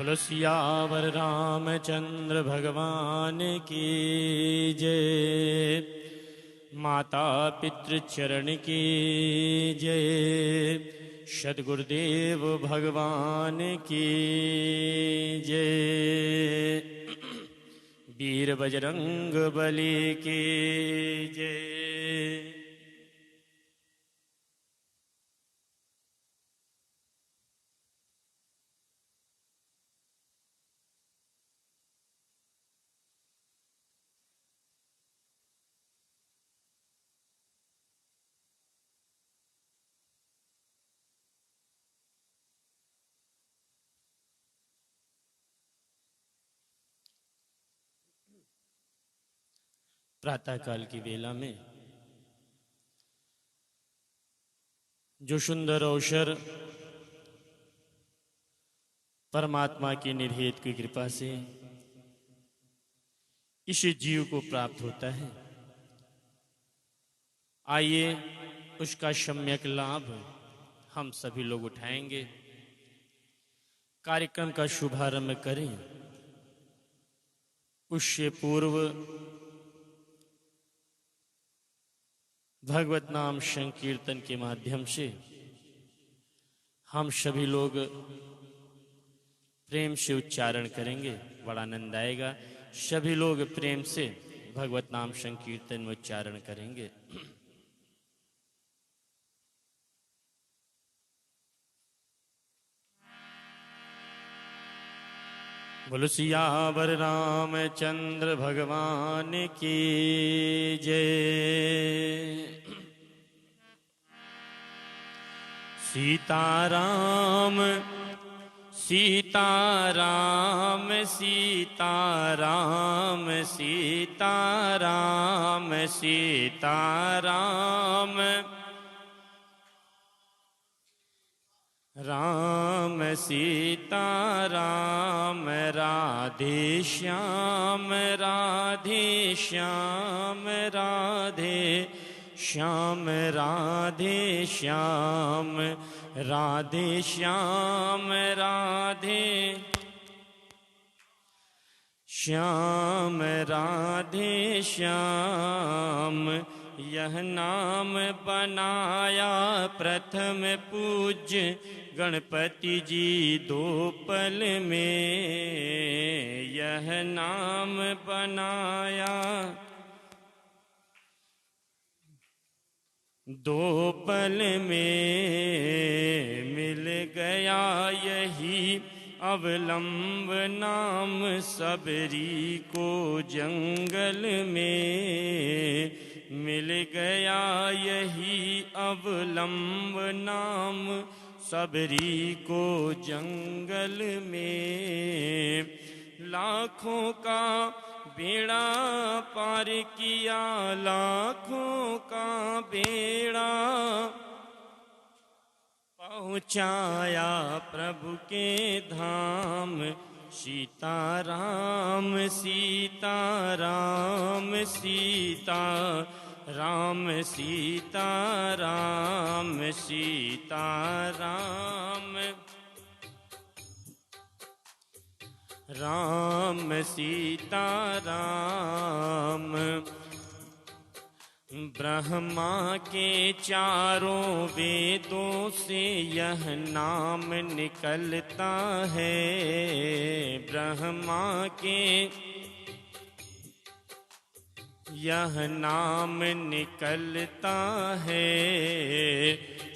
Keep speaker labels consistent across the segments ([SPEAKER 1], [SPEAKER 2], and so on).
[SPEAKER 1] बोलो सियावर रामचंद्र भगवान की जय। माता पितृ चरण की जय। सद्गुरुदेव भगवान की जय। वीर बजरंग बली की जय। प्रातः काल की वेला में जो सुंदर अवसर परमात्मा की निर्हेत की कृपा से इस जीव को प्राप्त होता है, आइए उसका सम्यक लाभ हम सभी लोग उठाएंगे। कार्यक्रम का शुभारंभ करें। उससे पूर्व भगवत नाम संकीर्तन के माध्यम से हम सभी लोग प्रेम से उच्चारण करेंगे, बड़ा आनंद आएगा। सभी लोग प्रेम से भगवत नाम संकीर्तन में उच्चारण करेंगे। बोलो सियावर रामचंद्र भगवान की जय। सीताराम सीताराम सीताराम सीताराम सीताराम राम सीताराम राधे श्याम राधे श्याम राधे श्याम राधे श्याम राधे श्याम राधे श्याम राधे श्याम। यह नाम बनाया प्रथम पूज्य गणपति जी दो पल में। यह नाम बनाया दो पल में। मिल गया यही अवलंब नाम सबरी को जंगल में। मिल गया यही अवलंब नाम सबरी को जंगल में। लाखों का बेड़ा पार किया, लाखों का बेड़ा पहुँचाया प्रभु के धाम। सीताराम सीताराम सीताराम सीताराम सीताराम राम सीताराम। ब्रह्मा के चारों वेदों से यह नाम निकलता है। ब्रह्मा के यह नाम निकलता है।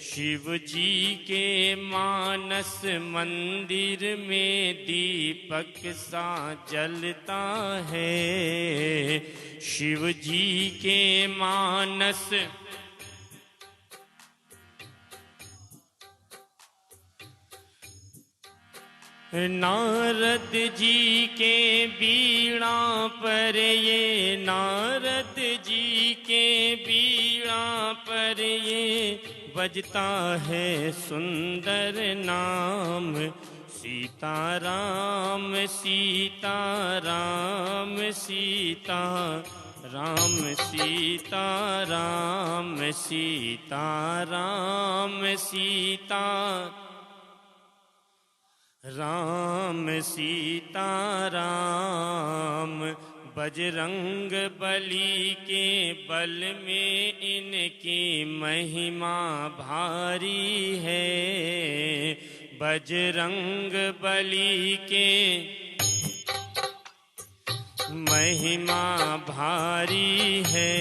[SPEAKER 1] शिव जी के मानस मंदिर में दीपक सा जलता है। शिव जी के मानस नारद जी के बीड़ा पर ये, नारद जी के बीड़ा पर ये बजता है सुंदर नाम। सीताराम सीताराम सीताराम सीताराम सीताराम सीता राम सीता राम बजरंग बली के बल में इनकी महिमा भारी है। बजरंग बली के महिमा भारी है।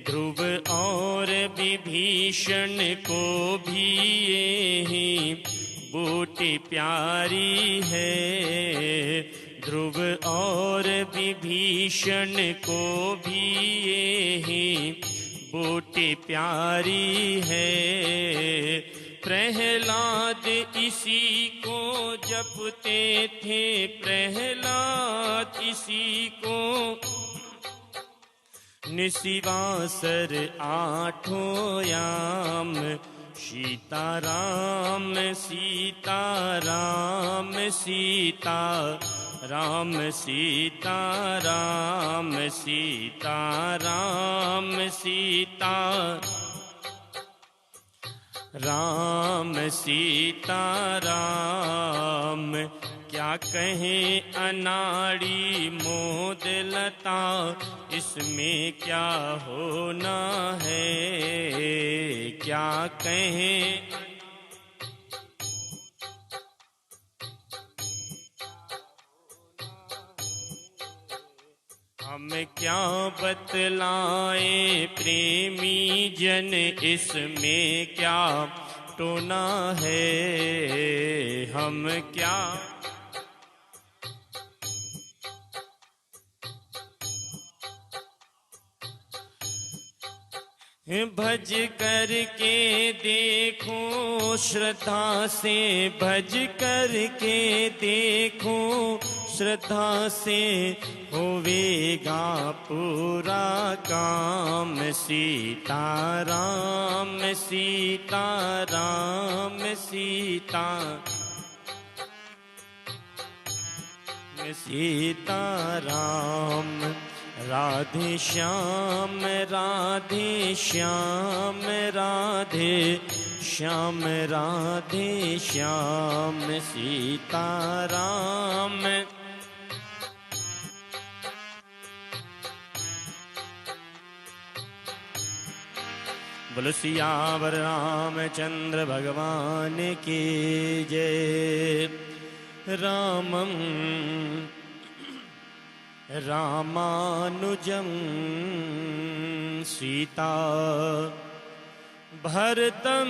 [SPEAKER 1] ध्रुव और विभीषण को भी यही बूटी प्यारी है। ध्रुव और विभीषण को भी यही बूटी प्यारी है। प्रहलाद इसी को जपते थे, प्रहलाद इसी को निशिवासर आठों याम। सीताराम सीताराम सीताराम सीताराम सीताराम सीताराम सीताराम। क्या कहें अनाड़ी मोद लता, इसमें क्या होना है। क्या कहें हम क्या बतलाएं प्रेमी जन, इसमें क्या टोना है। हम क्या भज करके देखो श्रद्धा से, भज करके देखो श्रद्धा से, होवेगा पूरा काम। सीताराम सीताराम सीताराम। राधे श्याम राधे श्याम राधे श्याम राधे श्याम सीताराम। बोलो सियावर रामचंद्र भगवान की जय। रामं रामानुजं सीता भरतं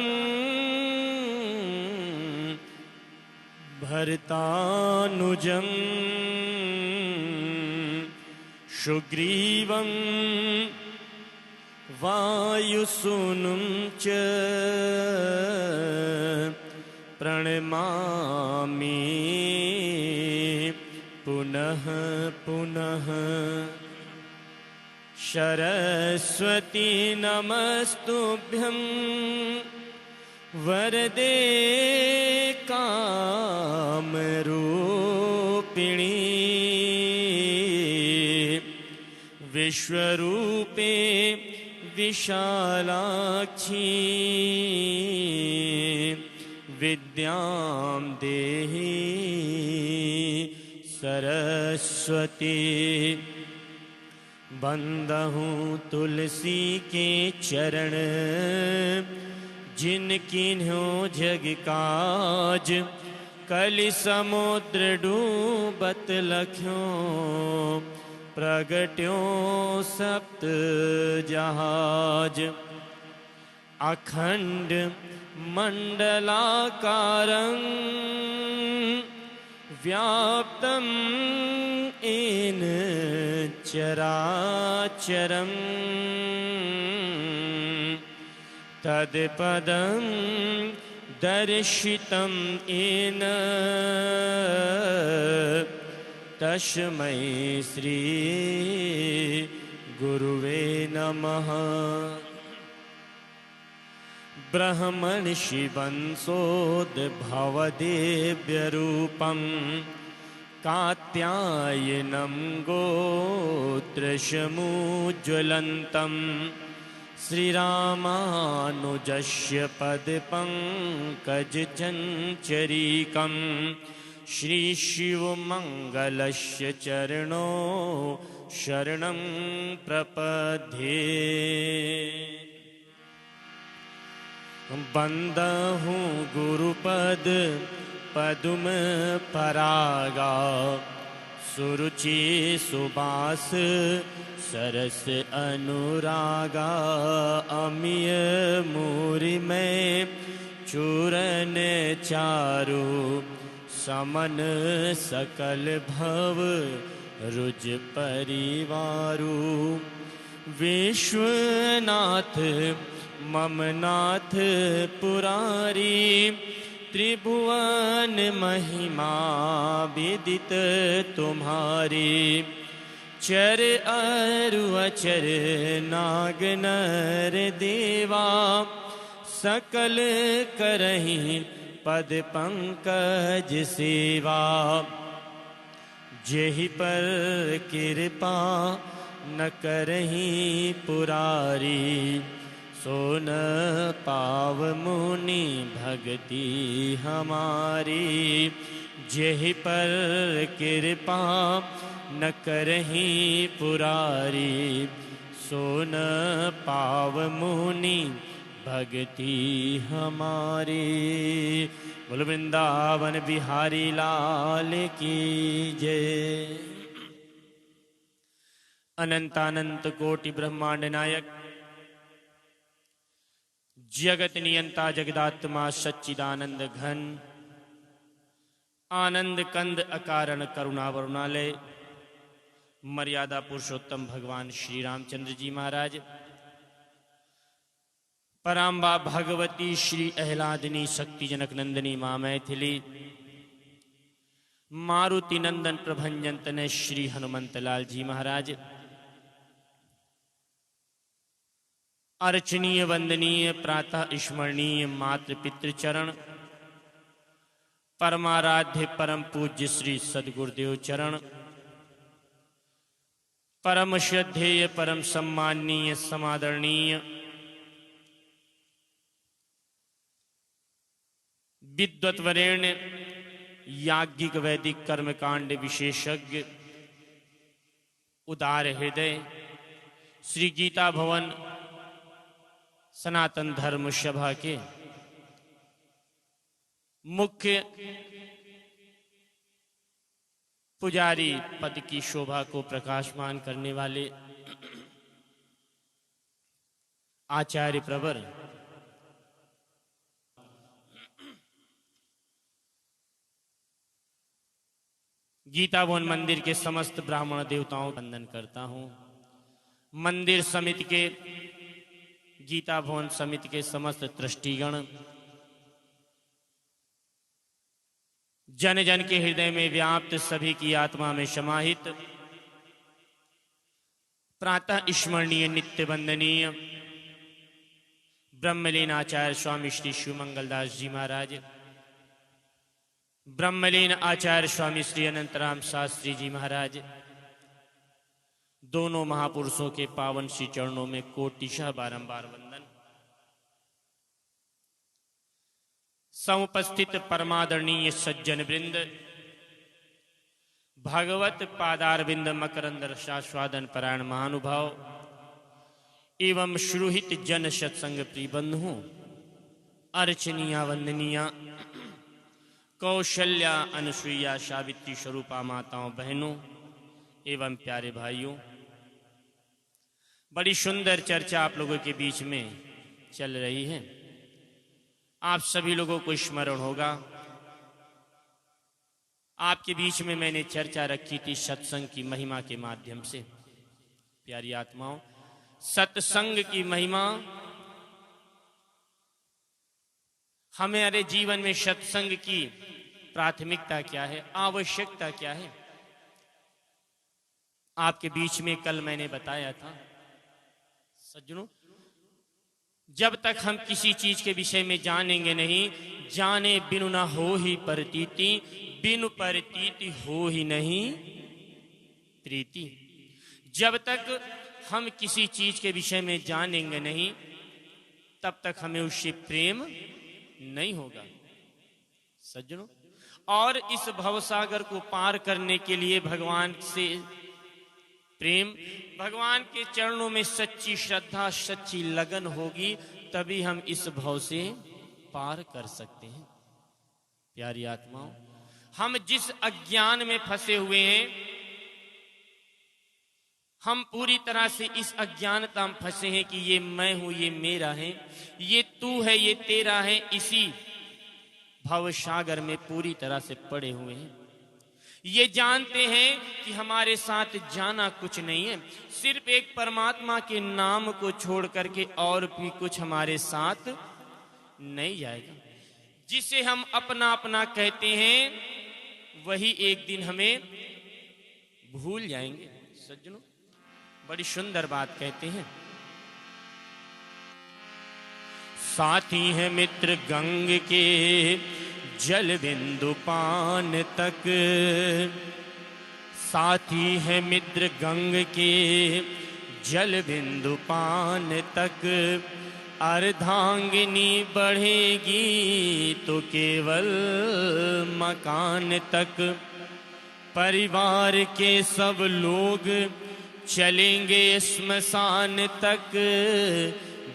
[SPEAKER 1] भरतानुजं सुग्रीवं वायुसूनुं च प्रणमामि पुनः पुनः। सरस्वती नमस्तुभ्यं वरदे कामरूपिणी। विश्वरूपे विशालाक्षी विद्यां देहि सरस्वती। बंदहूँ तुलसी के चरण, जिनकिन्हों जग काज। कलि समुद्र डूबत लख्यों, प्रगट्यों सप्त जहाज। अखंड मंडलाकारं व्याप्तं येन चराचरं। तत्पदं दर्शितं येन तस्मै श्री गुरुवे नमः। ब्रह्मणि शिवंसोद्भवदेव्यरूपं कात्यायनं गोत्रशमुज्ज्वलन्तं श्रीरामानुजस्य पदपङ्कजचञ्चरीकम् श्रीशिवमङ्गलस्य चरणो शरणं प्रपद्ये। बंदहूँ गुरुपद पदुम परागा सुरुचि सुबास सरस अनुरागा। अमिय मूरि में चूरन चारु समन सकल भव रुज परिवारु। विश्वनाथ ममनाथ पुरारी त्रिभुवन महिमा विदित तुम्हारी। चर अरु अचर नाग नर देवा सकल करहि पद पंकज सेवा। जेहि पर कृपा न करहि पुरारी सोन पाव मुनि भक्ति हमारी। जेहि पर कृपा न करहि पुरारी सोन पाव मुनि भक्ति हमारी। बोल वृंदावन बिहारी लाल की जय। अनंतानंत कोटि ब्रह्मांड नायक जगत नियंता जगदात्मा सच्चिदानंद घन आनंद कंद अकारण करुणा वरुणालय मर्यादा पुरुषोत्तम भगवान श्री रामचंद्र जी महाराज पराम्बा भगवती श्री अहलादिनी शक्ति जनक नंदिनी माँ मैथिली मारुति नंदन प्रभंजन तनय श्री हनुमंत लाल जी महाराज अर्चनीय वंदनीय प्रातः स्मरणीय मातृ पितृ चरण परमाराध्य परम पूज्य श्री सद्गुरुदेव चरण परम श्रद्धेय परम सम्माननीय समादरणीय विद्वत वरेण्य याज्ञिक वैदिक कर्मकांड विशेषज्ञ उदार हृदय श्री गीता भवन सनातन धर्म सभा के मुख्य पुजारी पद की शोभा को प्रकाशमान करने वाले आचार्य प्रवर गीता भवन मंदिर के समस्त ब्राह्मण देवताओं का वंदन करता हूं। मंदिर समिति के गीता भवन समिति के समस्त ट्रस्टीगण जन जन के हृदय में व्याप्त सभी की आत्मा में समाहित प्रातः स्मरणीय नित्य वंदनीय ब्रह्मलीन आचार्य स्वामी श्री शिवमंगलदास जी महाराज ब्रह्मलीन आचार्य स्वामी श्री अनंतराम शास्त्री जी महाराज दोनों महापुरुषों के पावन श्री चरणों में कोटिशः बारंबार वंदन। समुपस्थित परमादरणीय सज्जन वृंद भगवत पादारविंद मकरंद रसास्वादन परायण महानुभाव एवं श्रुहित जन सत्संग प्रिय बंधु अर्चनीया वंदनीया कौशल्या अनुसुईया सावित्री स्वरूपा माताओं बहनों एवं प्यारे भाइयों, बड़ी सुंदर चर्चा आप लोगों के बीच में चल रही है। आप सभी लोगों को स्मरण होगा आपके बीच में मैंने चर्चा रखी थी सत्संग की महिमा के माध्यम से। प्यारी आत्माओं, सत्संग की महिमा हमारे जीवन में सत्संग की प्राथमिकता क्या है, आवश्यकता क्या है। आपके बीच में कल मैंने बताया था सज्जनों, जब तक हम किसी चीज के विषय में जानेंगे नहीं, जाने बिनु ना हो ही प्रतीति, बिनु प्रतीति हो ही नहीं प्रीति। जब तक हम किसी चीज के विषय में जानेंगे नहीं, तब तक हमें उससे प्रेम नहीं होगा सज्जनों। और इस भवसागर को पार करने के लिए भगवान से प्रेम, भगवान के चरणों में सच्ची श्रद्धा, सच्ची लगन होगी, तभी हम इस भव से पार कर सकते हैं। प्यारी आत्माओं, हम जिस अज्ञान में फंसे हुए हैं, हम पूरी तरह से इस अज्ञानता में फंसे हैं कि ये मैं हूं, ये मेरा है, ये तू है, ये तेरा है। इसी भव सागर में पूरी तरह से पड़े हुए हैं। ये जानते हैं कि हमारे साथ जाना कुछ नहीं है, सिर्फ एक परमात्मा के नाम को छोड़ करके और भी कुछ हमारे साथ नहीं जाएगा। जिसे हम अपना अपना कहते हैं, वही एक दिन हमें भूल जाएंगे सज्जनों। बड़ी सुंदर बात कहते हैं, साथी है मित्र गंग के जल बिंदु पान तक, साथी है मित्र गंग के जल बिंदु पान तक, अर्धांगिनी बढ़ेगी तो केवल मकान तक, परिवार के सब लोग चलेंगे स्मशान तक,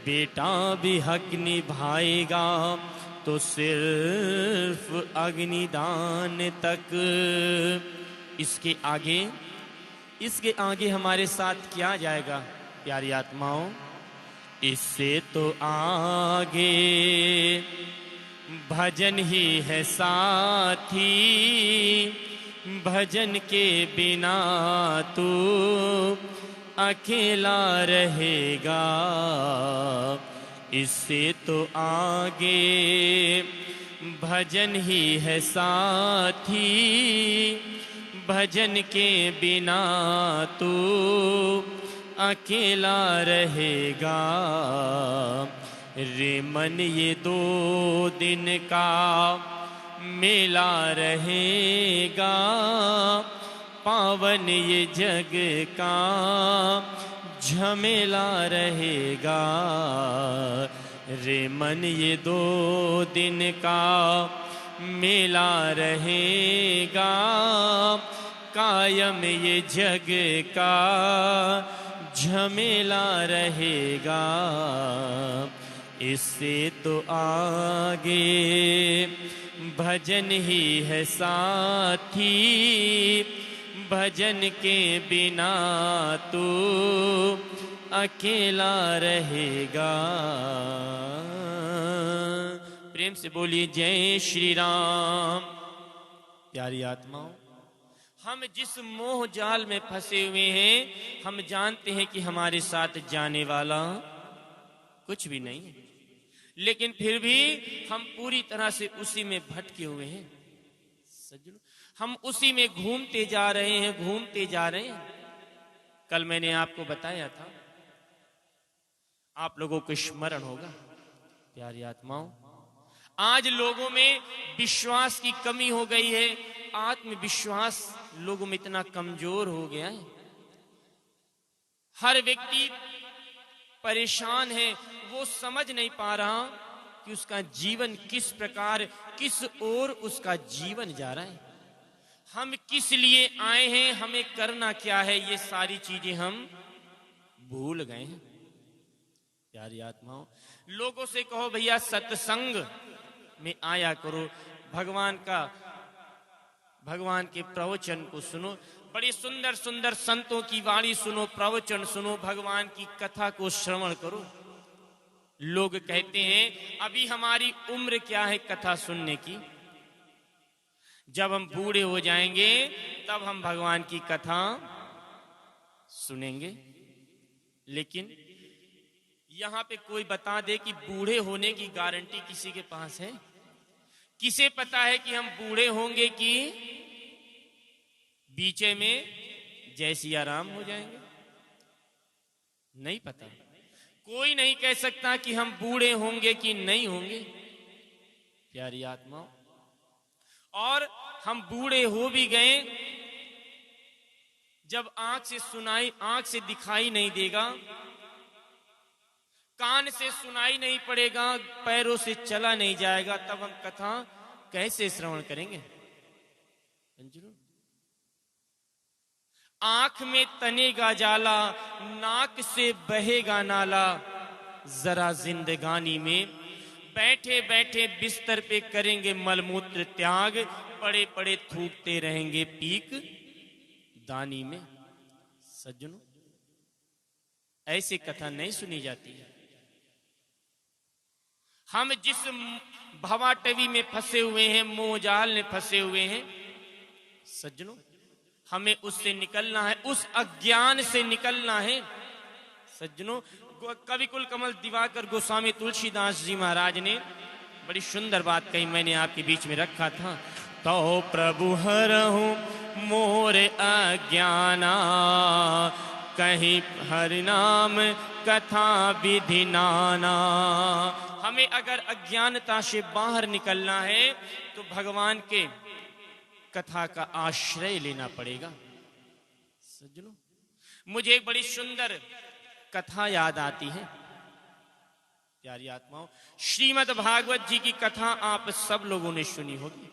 [SPEAKER 1] बेटा भी हक निभाएगा तो सिर्फ अग्निदान तक। इसके आगे हमारे साथ क्या जाएगा प्यारी आत्माओं? इससे तो आगे भजन ही है साथी, भजन के बिना तू अकेला रहेगा। इससे तो आगे भजन ही है साथी, भजन के बिना तू अकेला रहेगा। रे मन ये 2 दिन का मेला रहेगा, पावन ये जग का झमेला रहेगा। रे मन ये 2 दिन का मेला रहेगा, कायम ये जग का झमेला रहेगा। इससे तो आगे भजन ही है साथी, भजन के बिना तू अकेला रहेगा। प्रेम से बोलिए जय श्री राम। प्यारी आत्माओं, हम जिस मोह जाल में फंसे हुए हैं, हम जानते हैं कि हमारे साथ जाने वाला कुछ भी नहीं है, लेकिन फिर भी हम पूरी तरह से उसी में भटके हुए हैं सज्जनों। हम उसी में घूमते जा रहे हैं। कल मैंने आपको बताया था, आप लोगों को स्मरण होगा प्यारी आत्माओं, आज लोगों में विश्वास की कमी हो गई है, आत्मविश्वास लोगों में इतना कमजोर हो गया है। हर व्यक्ति परेशान है, वो समझ नहीं पा रहा कि उसका जीवन किस प्रकार, किस ओर उसका जीवन जा रहा है। हम किस लिए आए हैं, हमें करना क्या है, ये सारी चीजें हम भूल गए हैं प्यारी आत्माओं। लोगों से कहो भैया सत्संग में आया करो, भगवान के प्रवचन को सुनो, बड़ी सुंदर सुंदर संतों की वाणी सुनो, प्रवचन सुनो, भगवान की कथा को श्रवण करो। लोग कहते हैं अभी हमारी उम्र क्या है कथा सुनने की, जब हम बूढ़े हो जाएंगे तब हम भगवान की कथा सुनेंगे। लेकिन यहां पे कोई बता दे कि बूढ़े होने की गारंटी किसी के पास है? किसे पता है कि हम बूढ़े होंगे कि बीचे में जय सिया राम हो जाएंगे? नहीं पता। कोई नहीं कह सकता कि हम बूढ़े होंगे कि नहीं होंगे प्यारी आत्माओं। और हम बूढ़े हो भी गए, जब आंख से दिखाई नहीं देगा, कान से सुनाई नहीं पड़ेगा, पैरों से चला नहीं जाएगा, तब हम कथा कैसे श्रवण करेंगे? आंख में तनेगा जाला, नाक से बहेगा नाला, जरा जिंदगानी में बैठे बैठे बिस्तर पे करेंगे मलमूत्र त्याग, पड़े पड़े थूकते रहेंगे पीक दानी में। सज्जनों, ऐसी कथा नहीं सुनी जाती है। हम जिस भवाटवी में फंसे हुए हैं, मोहजाल में फंसे हुए हैं, सज्जनों, हमें उससे निकलना है, उस अज्ञान से निकलना है। सज्जनों, कवि कुल कमल दिवाकर गोस्वामी तुलसीदास जी महाराज ने बड़ी सुंदर बात कही, मैंने आपके बीच में रखा था। तो प्रभु हरहु मोर अज्ञाना, कहीं हरि नाम कथा विधि नाना। हमें अगर अज्ञानता से बाहर निकलना है तो भगवान के कथा का आश्रय लेना पड़ेगा। सज्जनों, मुझे एक बड़ी सुंदर कथा याद आती है। प्यारी आत्माओं, श्रीमद् भागवत जी की कथा आप सब लोगों ने सुनी होगी।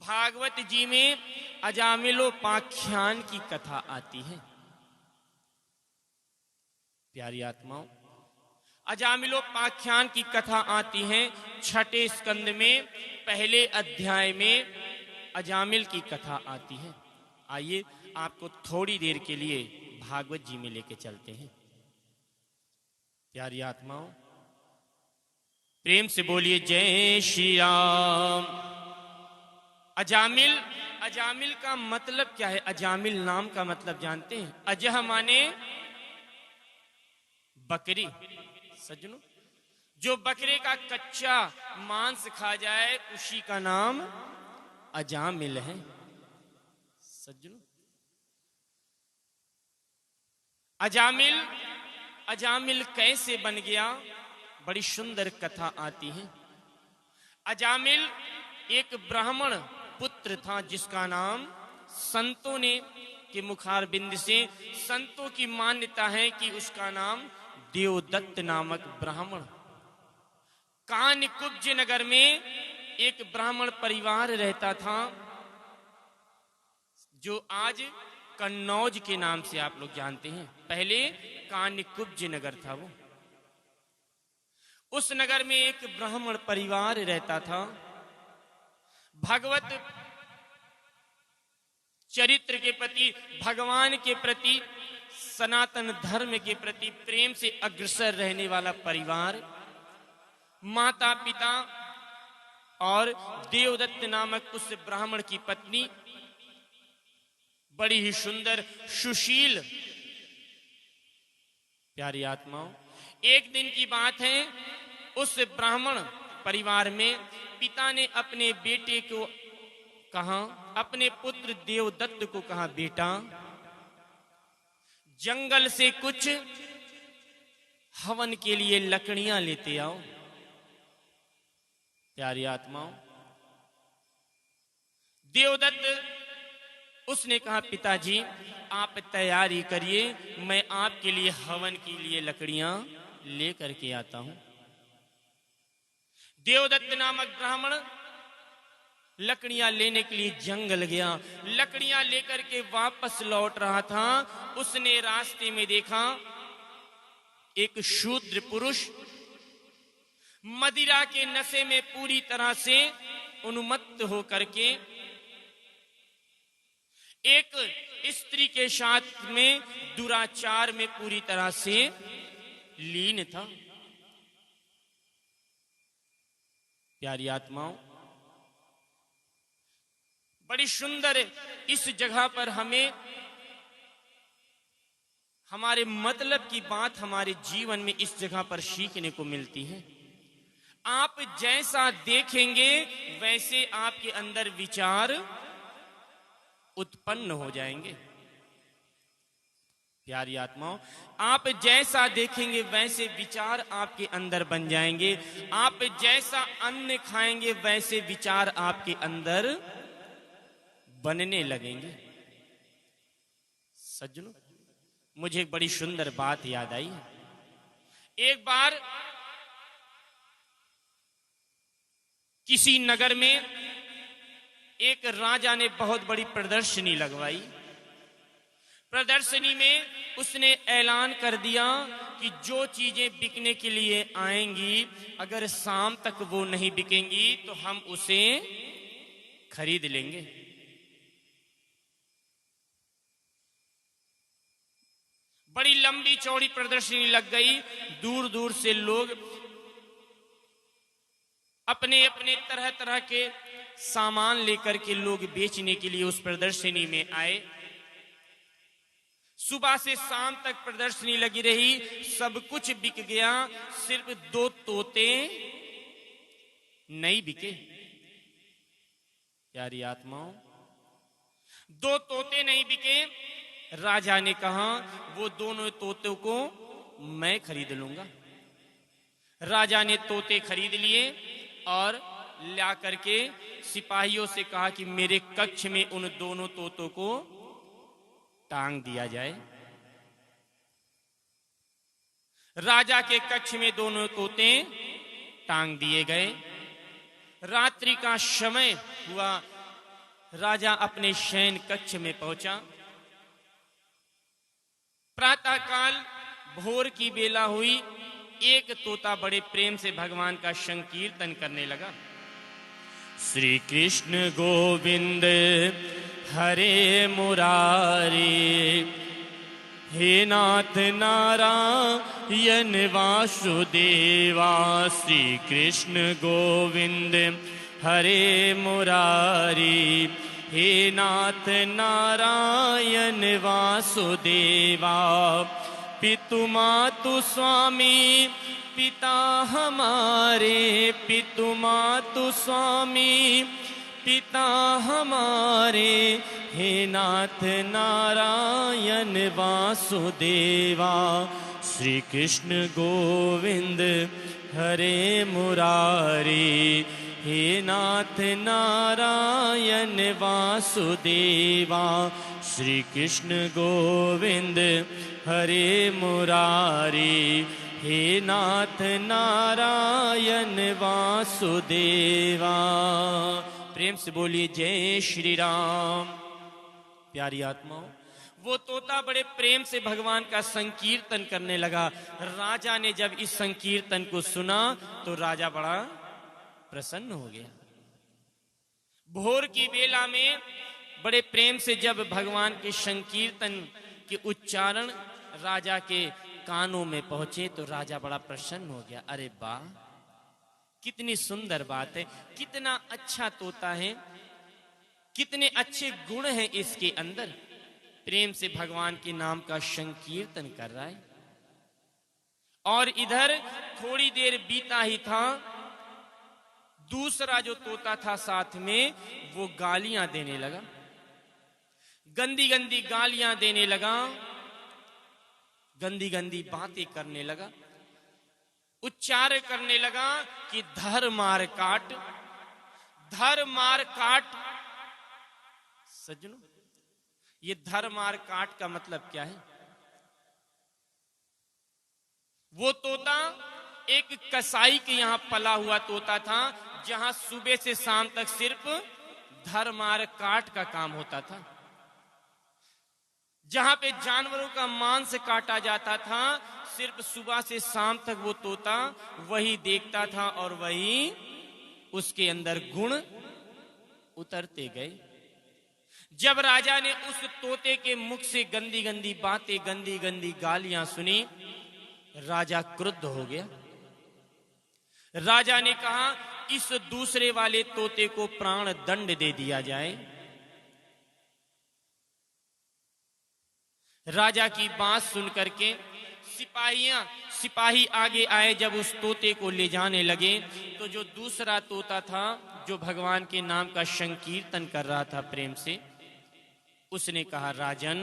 [SPEAKER 1] भागवत जी में अजामिलोपाख्यान की कथा आती है। प्यारी आत्माओं, अजामिलोपाख्यान की कथा आती है 6ठे स्कंद में, पहले अध्याय में अजामिल की कथा आती है। आइए आपको थोड़ी देर के लिए भागवत जी में लेके चलते हैं। प्यारी आत्माओं, प्रेम से बोलिए जय श्री राम। अजामिल का मतलब क्या है? अजामिल नाम का मतलब जानते हैं? अजह माने बकरी। सज्जनों, जो बकरे का कच्चा मांस खा जाए उसी का नाम अजामिल है। सज्जनों, अजामिल कैसे बन गया? बड़ी सुंदर कथा आती है। अजामिल एक ब्राह्मण पुत्र था जिसका नाम संतों ने के मुखारबिंद से, संतों की मान्यता है कि उसका नाम देवदत्त नामक ब्राह्मण। कानकुब्ज नगर में एक ब्राह्मण परिवार रहता था जो आज कन्नौज के नाम से आप लोग जानते हैं। पहले कानकुब्ज नगर था वो। उस नगर में एक ब्राह्मण परिवार रहता था। भगवत चरित्र के प्रति, भगवान के प्रति, सनातन धर्म के प्रति प्रेम से अग्रसर रहने वाला परिवार। माता पिता और देवदत्त नामक उस ब्राह्मण की पत्नी बड़ी ही सुंदर सुशील। प्यारी आत्माओं, एक दिन की बात है, उस ब्राह्मण परिवार में पिता ने अपने बेटे को कहा, अपने पुत्र देवदत्त को कहा, बेटा जंगल से कुछ हवन के लिए लकड़ियां लेते आओ। प्यारी आत्माओं, देवदत्त उसने कहा, पिताजी आप तैयारी करिए, मैं आपके लिए हवन के लिए लकड़ियां लेकर के आता हूं। देवदत्त नामक ब्राह्मण लकड़ियां लेने के लिए जंगल गया। लकड़ियां लेकर के वापस लौट रहा था। उसने रास्ते में देखा एक शूद्र पुरुष मदिरा के नशे में पूरी तरह से उन्मत्त होकर के एक स्त्री के साथ में दुराचार में पूरी तरह से लीन था। प्यारी आत्माओं, बड़ी सुंदर इस जगह पर हमें हमारे मतलब की बात हमारे जीवन में इस जगह पर सीखने को मिलती है। आप जैसा देखेंगे वैसे आपके अंदर विचार उत्पन्न हो जाएंगे। प्यारी आत्माओं, आप जैसा देखेंगे वैसे विचार आपके अंदर बन जाएंगे। आप जैसा अन्न खाएंगे वैसे विचार आपके अंदर बनने लगेंगे। सज्जनों, मुझे एक बड़ी सुंदर बात याद आई। एक बार किसी नगर में एक राजा ने बहुत बड़ी प्रदर्शनी लगवाई। प्रदर्शनी में उसने ऐलान कर दिया कि जो चीजें बिकने के लिए आएंगी, अगर शाम तक वो नहीं बिकेंगी तो हम उसे खरीद लेंगे। बड़ी लंबी चौड़ी प्रदर्शनी लग गई। दूर दूर से लोग अपने अपने तरह तरह के सामान लेकर के लोग बेचने के लिए उस प्रदर्शनी में आए। सुबह से शाम तक प्रदर्शनी लगी रही, सब कुछ बिक गया, सिर्फ 2 तोते नहीं बिके। प्यारी आत्माओं, 2 तोते नहीं बिके। राजा ने कहा वो दोनों तोतों को मैं खरीद लूंगा। राजा ने तोते खरीद लिए और ला करके सिपाहियों से कहा कि मेरे कक्ष में उन दोनों तोतों को टांग दिया जाए। राजा के कक्ष में दोनों तोते टांग दिए गए। रात्रि का समय हुआ, राजा अपने शयन कक्ष में पहुंचा। प्रातः काल भोर की बेला हुई। एक तोता बड़े प्रेम से भगवान का संकीर्तन करने लगा। श्री कृष्ण गोविंद हरे मुरारी, हे नाथ नारायण वासुदेवा। श्री कृष्ण गोविंद हरे मुरारी, हे नाथ नारायण वासुदेवा। पितु मातु स्वामी पिता हमारे, पितु मातु स्वामी पिता हमारे, हे नाथ नारायण वासुदेवा। श्री कृष्ण गोविंद हरे मुरारी, हे नाथ नारायण वासुदेवा। श्री कृष्ण गोविंद हरे मुरारी, हे नाथ नारायण वासुदेवा। प्रेम से बोलिए जय श्री राम। प्यारी आत्माओं, वो तोता बड़े प्रेम से भगवान का संकीर्तन करने लगा। राजा ने जब इस संकीर्तन को सुना तो राजा बड़ा प्रसन्न हो गया। भोर की बेला में बड़े प्रेम से जब भगवान के संकीर्तन के उच्चारण राजा के कानों में पहुंचे तो राजा बड़ा प्रसन्न हो गया। अरे वाह, कितनी सुंदर बात है, कितना अच्छा तोता है, कितने अच्छे गुण हैं इसके अंदर। प्रेम से भगवान के नाम का संकीर्तन कर रहा है। और इधर थोड़ी देर बीता ही था, दूसरा जो तोता था साथ में वो गालियां देने लगा, गंदी गंदी गालियां देने लगा, गंदी गंदी बातें करने लगा, उच्चार करने लगा कि धर मार काट, धर मार काट। सज्जनों, ये धर मार काट का मतलब क्या है? वो तोता एक कसाई के यहां पला हुआ तोता था, जहां सुबह से शाम तक सिर्फ धर मार काट का काम होता था, जहां पे जानवरों का मांस काटा जाता था। सिर्फ सुबह से शाम तक वो तोता वही देखता था और वही उसके अंदर गुण उतरते गए। जब राजा ने उस तोते के मुख से गंदी गंदी बातें, गंदी गंदी गालियां सुनी, राजा क्रुद्ध हो गया। राजा ने कहा इस दूसरे वाले तोते को प्राण दंड दे दिया जाए। राजा की बात सुनकर के सिपाही आगे आए। जब उस तोते को ले जाने लगे तो जो दूसरा तोता था, जो भगवान के नाम का संकीर्तन कर रहा था प्रेम से, उसने कहा राजन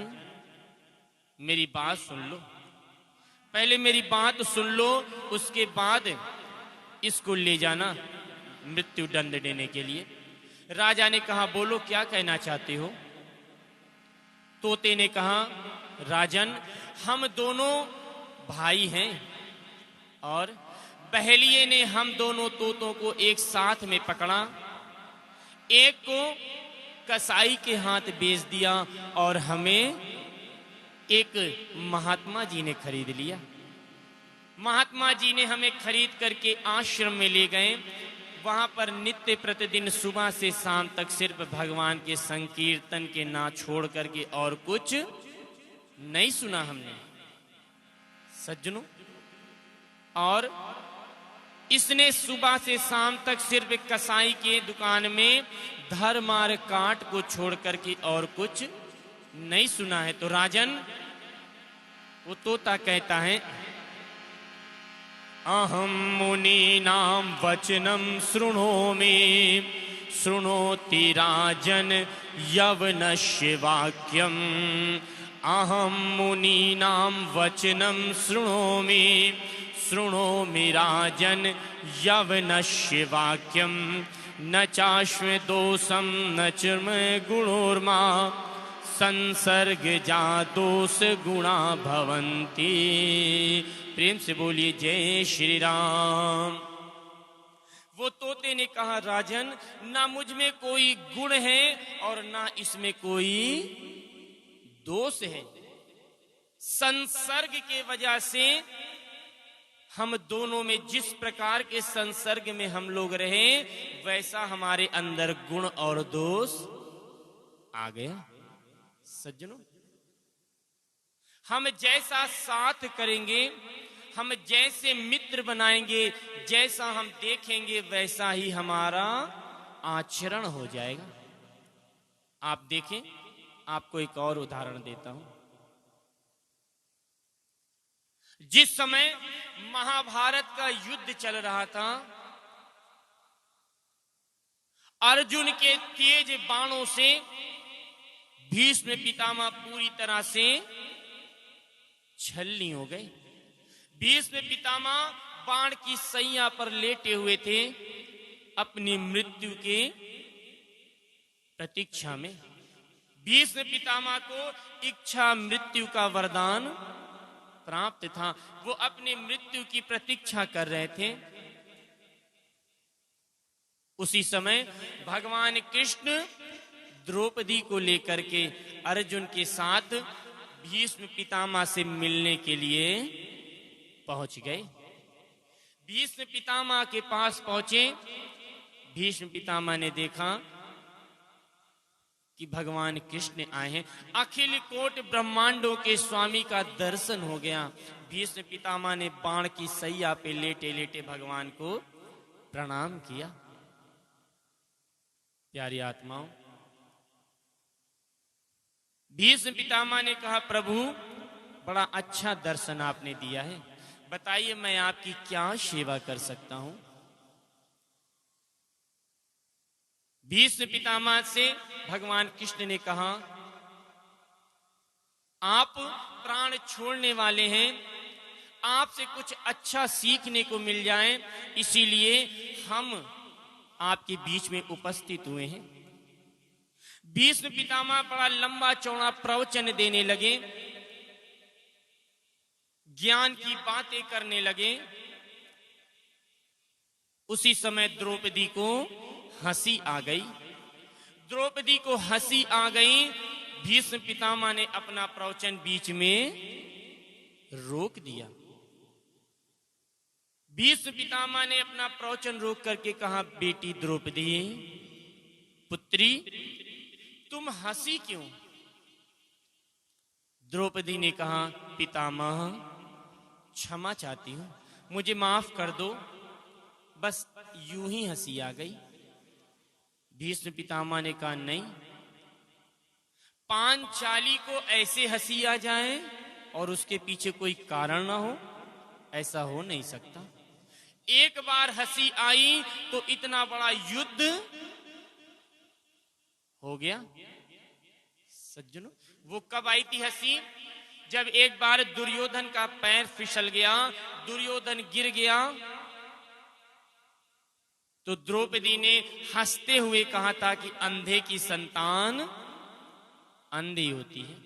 [SPEAKER 1] मेरी बात सुन लो, पहले मेरी बात सुन लो, उसके बाद इसको ले जाना मृत्यु दंड देने के लिए। राजा ने कहा बोलो क्या कहना चाहते हो? तोते ने कहा राजन, हम दोनों भाई हैं और बहेलिये ने हम दोनों तोतों को एक साथ में पकड़ा, एक को कसाई के हाथ बेच दिया और हमें एक महात्मा जी ने खरीद लिया। महात्मा जी ने हमें खरीद करके आश्रम में ले गए। वहां पर नित्य प्रतिदिन सुबह से शाम तक सिर्फ भगवान के संकीर्तन के ना छोड़ करके और कुछ नहीं सुना हमने सज्जनों। और इसने सुबह से शाम तक सिर्फ कसाई के दुकान में धर मार काट को छोड़ करके और कुछ नहीं सुना है। तो राजन, वो तोता कहता है, अहम मुनीनां वचनम शृणोमि शृणोति राजन यवनस्य वाक्यम। अहम मुनीनां वचनम शृणोमि शृणोमि राजन यवनस्य वाक्यम। न चाश्व दोषम न च मे गुणोर्मा संसर्ग जा दोष गुणा भवन्ति। प्रेम से बोलिए जय श्री राम। वो तोते ने कहा, राजन, ना मुझ में कोई गुण है और ना इसमें कोई दोष है। संसर्ग के वजह से हम दोनों में जिस प्रकार के संसर्ग में हम लोग रहे, वैसा हमारे अंदर गुण और दोष आ गया। सज्जनों, हम जैसा साथ करेंगे, हम जैसे मित्र बनाएंगे, जैसा हम देखेंगे, वैसा ही हमारा आचरण हो जाएगा। आप देखें, आपको एक और उदाहरण देता हूं। जिस समय महाभारत का युद्ध चल रहा था, अर्जुन के तेज बाणों से भीष्म पितामह पूरी तरह से छलनी हो गए। भीष्म पितामह बाण की सैया पर लेटे हुए थे अपनी मृत्यु के प्रतीक्षा में। भीष्म पितामह को इच्छा मृत्यु का वरदान प्राप्त था। वो अपनी मृत्यु की प्रतीक्षा कर रहे थे। उसी समय भगवान कृष्ण द्रौपदी को लेकर के अर्जुन के साथ भीष्म पितामह से मिलने के लिए पहुंच गए। भीष्म पितामह के पास पहुंचे। भीष्म पितामह ने देखा कि भगवान कृष्ण आए हैं। अखिल कोट ब्रह्मांडों के स्वामी का दर्शन हो गया। भीष्म पितामह ने बाण की सैया पे लेटे लेटे भगवान को प्रणाम किया। प्यारी आत्माओं, भीष्म पितामह ने कहा, प्रभु, बड़ा अच्छा दर्शन आपने दिया है, बताइए मैं आपकी क्या सेवा कर सकता हूं। भीष्म पितामह से भगवान कृष्ण ने कहा, आप प्राण छोड़ने वाले हैं, आपसे कुछ अच्छा सीखने को मिल जाए, इसीलिए हम आपके बीच में उपस्थित हुए हैं। भीष्म पितामह बड़ा लंबा चौड़ा प्रवचन देने लगे, ज्ञान की बातें करने लगे। उसी समय द्रौपदी को हंसी आ गई। द्रौपदी को हंसी आ गई। भीष्म पितामह ने अपना प्रवचन बीच में रोक दिया। भीष्म पितामह ने अपना प्रवचन रोक करके कहा, बेटी द्रौपदी, पुत्री, तुम हंसी क्यों? द्रौपदी ने कहा, पितामह, क्षमा चाहती हूं, मुझे माफ कर दो, बस यूं ही हंसी आ गई। भीष्म पितामह ने कहा, नहीं, पांचाली को ऐसे हंसी आ जाए और उसके पीछे कोई कारण ना हो, ऐसा हो नहीं सकता। एक बार हंसी आई तो इतना बड़ा युद्ध हो गया। सज्जनों, वो कब आई थी हंसी? जब एक बार दुर्योधन का पैर फिसल गया, दुर्योधन गिर गया, तो द्रौपदी ने हंसते हुए कहा था कि अंधे की संतान अंधी होती है।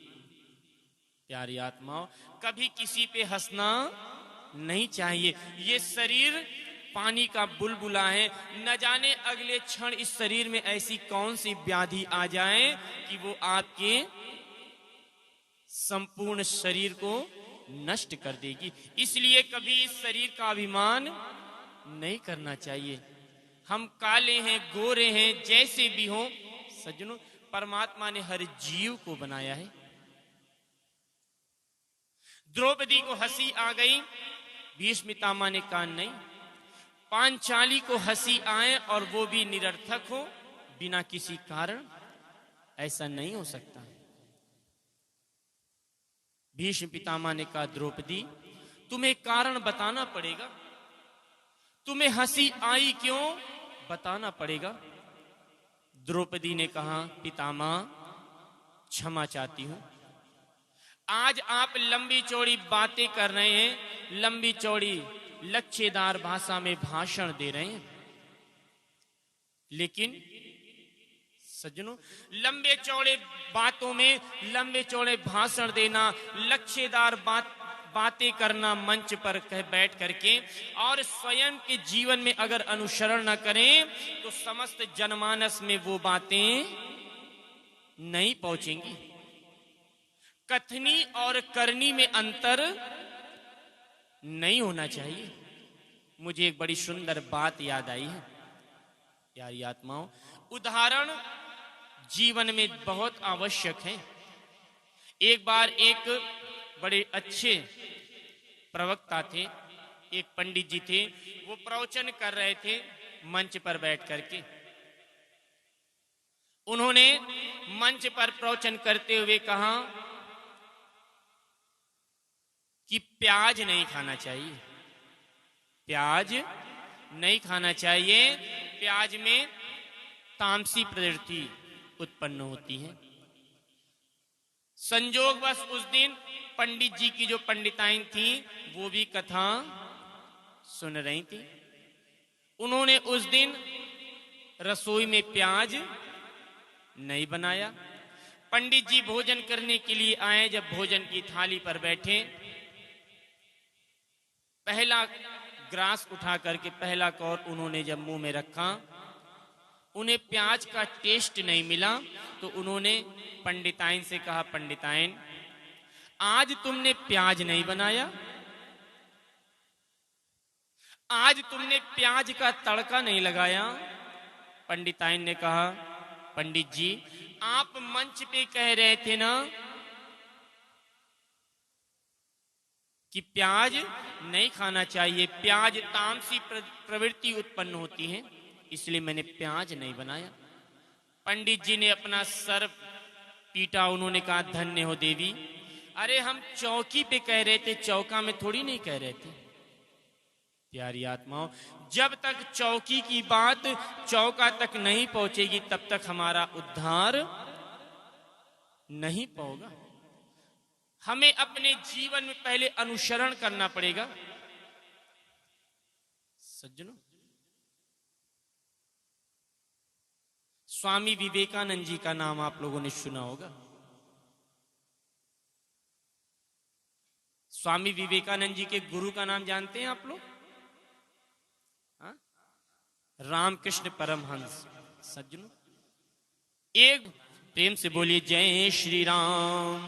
[SPEAKER 1] प्यारी आत्माओं, कभी किसी पे हंसना नहीं चाहिए। ये शरीर पानी का बुलबुला है, न जाने अगले क्षण इस शरीर में ऐसी कौन सी व्याधि आ जाए कि वो आपके संपूर्ण शरीर को नष्ट कर देगी। इसलिए कभी इस शरीर का अभिमान नहीं करना चाहिए। हम काले हैं, गोरे हैं, जैसे भी हों सज्जनों, परमात्मा ने हर जीव को बनाया है। द्रौपदी को हंसी आ गई, भीष्म पितामह ने कहा नहीं। पांचाली को हंसी आए और वो भी निरर्थक हो, बिना किसी कारण, ऐसा नहीं हो सकता। भीष्म पितामह ने कहा द्रौपदी तुम्हें कारण बताना पड़ेगा, तुम्हें हंसी आई क्यों बताना पड़ेगा। द्रौपदी ने कहा पितामह क्षमा चाहती हूं, आज आप लंबी चौड़ी बातें कर रहे हैं, लंबी चौड़ी लच्छेदार भाषा में भाषण दे रहे हैं, लेकिन सज्जनों लंबे चौड़े बातों में लंबे चौड़े भाषण देना, लच्छेदार बातें करना मंच पर बैठ करके, और स्वयं के जीवन में अगर अनुसरण न करें तो समस्त जनमानस में वो बातें नहीं पहुंचेंगी। कथनी और करनी में अंतर नहीं होना चाहिए। मुझे एक बड़ी सुंदर बात याद आई है प्यारी आत्माओं। उदाहरण जीवन में बहुत आवश्यक है। एक बार एक बड़े अच्छे प्रवक्ता थे, एक पंडित जी थे, वो प्रवचन कर रहे थे मंच पर बैठ करके। उन्होंने मंच पर प्रवचन करते हुए कहा कि प्याज नहीं खाना चाहिए, प्याज नहीं खाना चाहिए, प्याज में तामसी प्रवृत्ति उत्पन्न होती है। संजोगवश उस दिन पंडित जी की जो पंडिताइन थी वो भी कथा सुन रही थी। उन्होंने उस दिन रसोई में प्याज नहीं बनाया। पंडित जी भोजन करने के लिए आए, जब भोजन की थाली पर बैठे, पहला ग्रास उठा करके पहला कौर उन्होंने जब मुंह में रखा, उन्हें प्याज का टेस्ट नहीं मिला, तो उन्होंने पंडिताइन से कहा पंडिताइन आज तुमने प्याज नहीं बनाया, आज तुमने प्याज का तड़का नहीं लगाया। पंडिताइन ने कहा पंडित जी आप मंच पे कह रहे थे ना कि प्याज नहीं खाना चाहिए, प्याज तामसी प्रवृत्ति उत्पन्न होती है, इसलिए मैंने प्याज नहीं बनाया। पंडित जी ने अपना सर पीटा, उन्होंने कहा धन्य हो देवी, अरे हम चौकी पे कह रहे थे, चौका में थोड़ी नहीं कह रहे थे। प्यारी आत्माओं, जब तक चौकी की बात चौका तक नहीं पहुंचेगी तब तक हमारा उद्धार नहीं होगा। हमें अपने जीवन में पहले अनुसरण करना पड़ेगा। सज्जनों, स्वामी विवेकानंद जी का नाम आप लोगों ने सुना होगा। स्वामी विवेकानंद जी के गुरु का नाम जानते हैं आप लोग? रामकृष्ण परमहंस। सज्जनों, एक प्रेम से बोलिए जय श्री राम।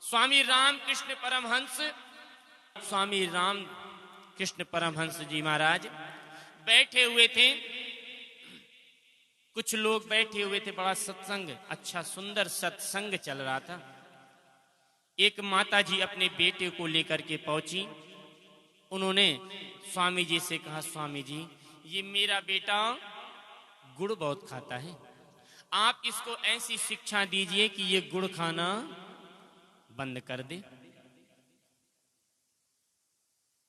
[SPEAKER 1] स्वामी रामकृष्ण परमहंस, स्वामी रामकृष्ण परमहंस जी महाराज बैठे हुए थे, कुछ लोग बैठे हुए थे, बड़ा सत्संग, अच्छा सुंदर सत्संग चल रहा था। एक माता जी अपने बेटे को लेकर के पहुंची। उन्होंने स्वामी जी से कहा स्वामी जी ये मेरा बेटा गुड़ बहुत खाता है, आप इसको ऐसी शिक्षा दीजिए कि ये गुड़ खाना बंद कर दे।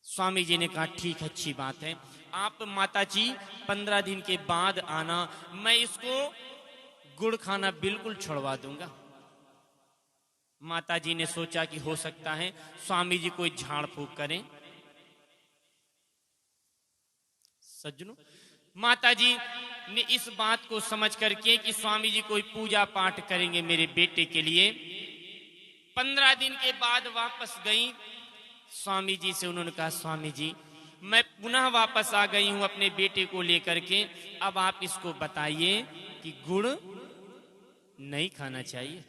[SPEAKER 1] स्वामी जी ने कहा ठीक, अच्छी बात है, आप माता जी 15 दिन के बाद आना, मैं इसको गुड़ खाना बिल्कुल छुड़वा दूंगा। माता जी ने सोचा कि हो सकता है स्वामी जी कोई झाड़ फूक करें। सज्जनों, माता जी ने इस बात को समझ करके कि स्वामी जी कोई पूजा पाठ करेंगे मेरे बेटे के लिए, 15 दिन के बाद वापस गई स्वामी जी से। उन्होंने कहा, स्वामी जी मैं पुनः वापस आ गई हूं अपने बेटे को लेकर के, अब आप इसको बताइए कि गुड़ नहीं खाना चाहिए।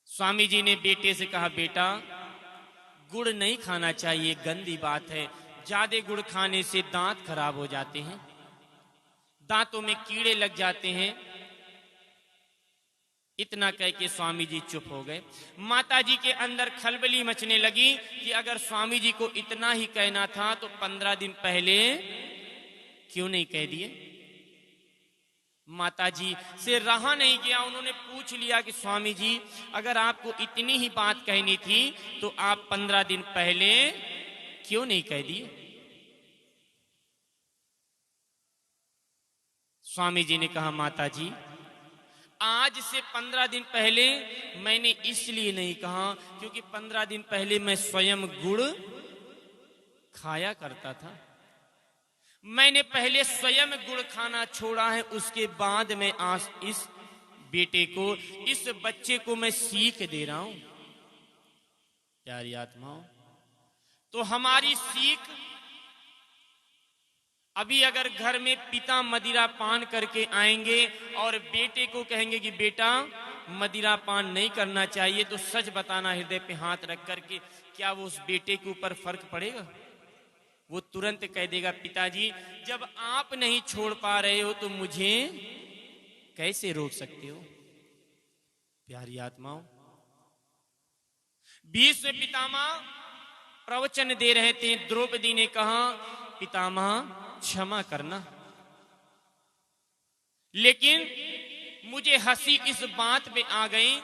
[SPEAKER 1] स्वामी जी ने बेटे से कहा, बेटा गुड़ नहीं खाना चाहिए, गंदी बात है। ज्यादा गुड़ खाने से दांत खराब हो जाते हैं, दांतों में कीड़े लग जाते हैं। इतना कह के स्वामी जी चुप हो गए। माता जी के अंदर खलबली मचने लगी कि अगर स्वामी जी को इतना ही कहना था तो 15 दिन पहले क्यों नहीं कह दिए। माता जी से रहा नहीं गया, उन्होंने पूछ लिया कि स्वामी जी अगर आपको इतनी ही बात कहनी थी तो आप 15 दिन पहले क्यों नहीं कह दिए। स्वामी जी ने कहा, माता जी आज से 15 दिन पहले मैंने इसलिए नहीं कहा क्योंकि 15 दिन पहले मैं स्वयं गुड़ खाया करता था। मैंने पहले स्वयं गुड़ खाना छोड़ा है, उसके बाद मैं आज इस बेटे को, इस बच्चे को मैं सीख दे रहा हूं। प्यारी आत्माओं, तो हमारी सीख अभी अगर घर में पिता मदिरा पान करके आएंगे और बेटे को कहेंगे कि बेटा मदिरा पान नहीं करना चाहिए, तो सच बताना हृदय पे हाथ रख करके क्या वो उस बेटे के ऊपर फर्क पड़ेगा? वो तुरंत कह देगा, पिताजी जब आप नहीं छोड़ पा रहे हो तो मुझे कैसे रोक सकते हो। प्यारी आत्माओं, भीष्म पितामह प्रवचन दे रहे थे। द्रौपदी ने कहा, पितामह क्षमा करना, लेकिन मुझे हंसी इस बात पे आ गई।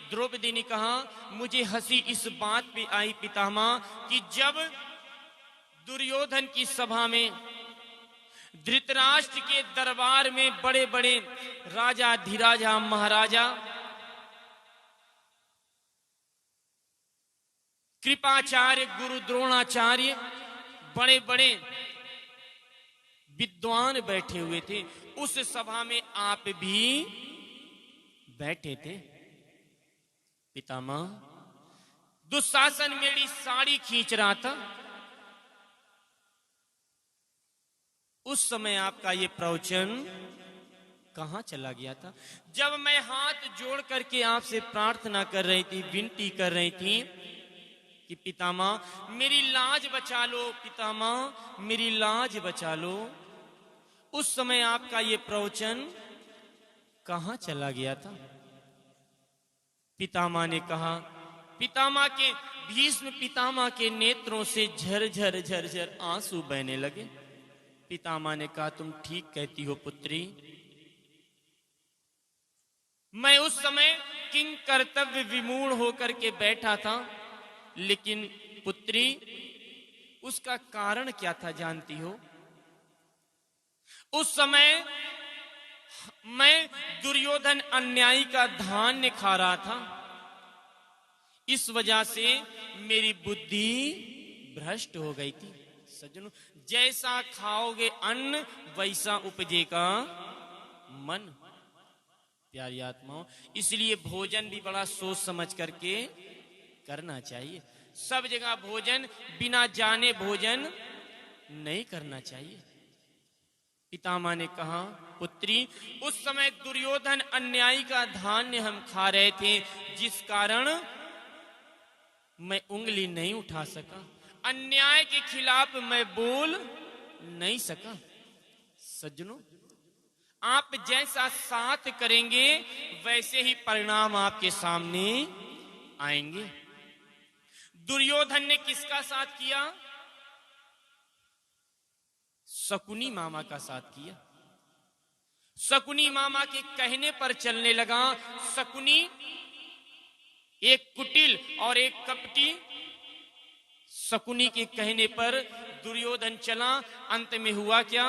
[SPEAKER 1] द्रौपदी ने कहा, मुझे हंसी इस बात पे आई पितामह कि जब दुर्योधन की सभा में धृतराष्ट्र के दरबार में बड़े बड़े राजा धीराजा महाराजा कृपाचार्य गुरु द्रोणाचार्य बड़े बड़े विद्वान बैठे हुए थे, उस सभा में आप भी बैठे थे। पितामह दुशासन मेरी साड़ी खींच रहा था, उस समय आपका ये प्रवचन कहां चला गया था? जब मैं हाथ जोड़ करके आपसे प्रार्थना कर रही थी, विनती कर रही थी कि पितामह मेरी लाज बचा लो, पितामह मेरी लाज बचा लो, उस समय आपका ये प्रवचन कहां चला गया था? पितामह ने कहा, पितामह के भीष्म पितामह के नेत्रों से झरझर झरझर आंसू बहने लगे। पितामह ने कहा, तुम ठीक कहती हो पुत्री, मैं उस समय किंग कर्तव्य विमूढ़ होकर के बैठा था, लेकिन पुत्री उसका कारण क्या था जानती हो? उस समय मैं दुर्योधन अन्यायी का धान्य खा रहा था, इस वजह से मेरी बुद्धि भ्रष्ट हो गई थी। सज्जनों, जैसा खाओगे अन्न वैसा उपजेगा मन। प्यारी आत्माओं, इसलिए भोजन भी बड़ा सोच समझ करके करना चाहिए। सब जगह भोजन बिना जाने भोजन नहीं करना चाहिए। पितामह ने कहा, पुत्री उस समय दुर्योधन अन्यायी का धान्य हम खा रहे थे, जिस कारण मैं उंगली नहीं उठा सका, अन्याय के खिलाफ मैं बोल नहीं सका। सज्जनों, आप जैसा साथ करेंगे वैसे ही परिणाम आपके सामने आएंगे। दुर्योधन ने किसका साथ किया? शकुनी मामा का साथ किया। शकुनी मामा के कहने पर चलने लगा। शकुनी एक कुटिल और एक कपटी, शकुनी के कहने पर दुर्योधन चला। अंत में हुआ क्या?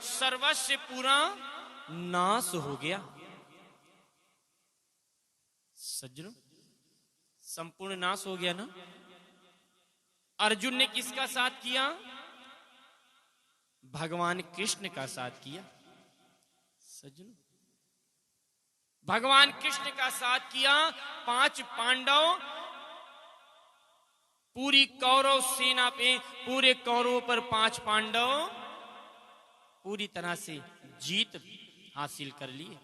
[SPEAKER 1] सर्वस्व पूरा नाश हो गया। सज्जनों, संपूर्ण नाश हो गया ना। अर्जुन ने किसका साथ किया? भगवान कृष्ण का साथ किया। सज्जनों, भगवान कृष्ण का साथ किया 5 पांडव पूरी कौरव सेना पे, पूरे कौरवों पर 5 पांडव पूरी तरह से जीत हासिल कर लिए।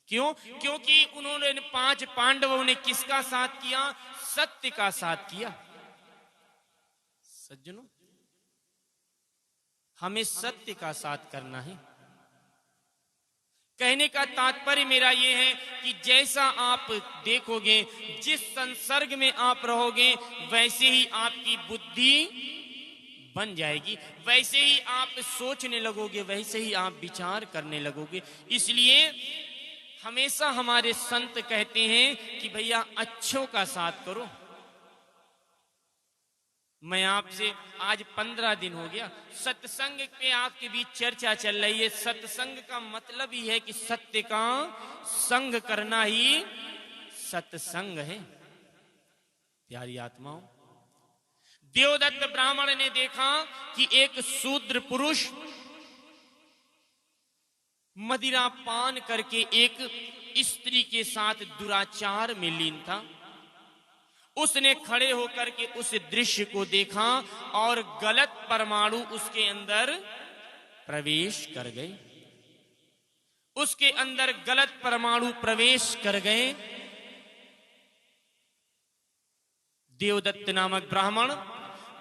[SPEAKER 1] क्यों? क्योंकि उन्होंने 5 पांडवों ने किसका साथ किया? सत्य का साथ किया। सज्जनों, हमें सत्य का साथ करना है। कहने का तात्पर्य मेरा यह है कि जैसा आप देखोगे, जिस संसर्ग में आप रहोगे, वैसे ही आपकी बुद्धि बन जाएगी, वैसे ही आप सोचने लगोगे, वैसे ही आप विचार करने लगोगे। इसलिए हमेशा हमारे संत कहते हैं कि भैया अच्छों का साथ करो। मैं आपसे आज 15 दिन हो गया सत्संग पे आपके बीच चर्चा चल रही है। सत्संग का मतलब ही है कि सत्य का संग करना ही सत्संग है। प्यारी आत्माओं, देवदत्त ब्राह्मण ने देखा कि एक शूद्र पुरुष मदिरा पान करके एक स्त्री के साथ दुराचार में लीन था। उसने खड़े होकर के उस दृश्य को देखा और गलत परमाणु उसके अंदर प्रवेश कर गए। उसके अंदर गलत परमाणु प्रवेश कर गए। देवदत्त नामक ब्राह्मण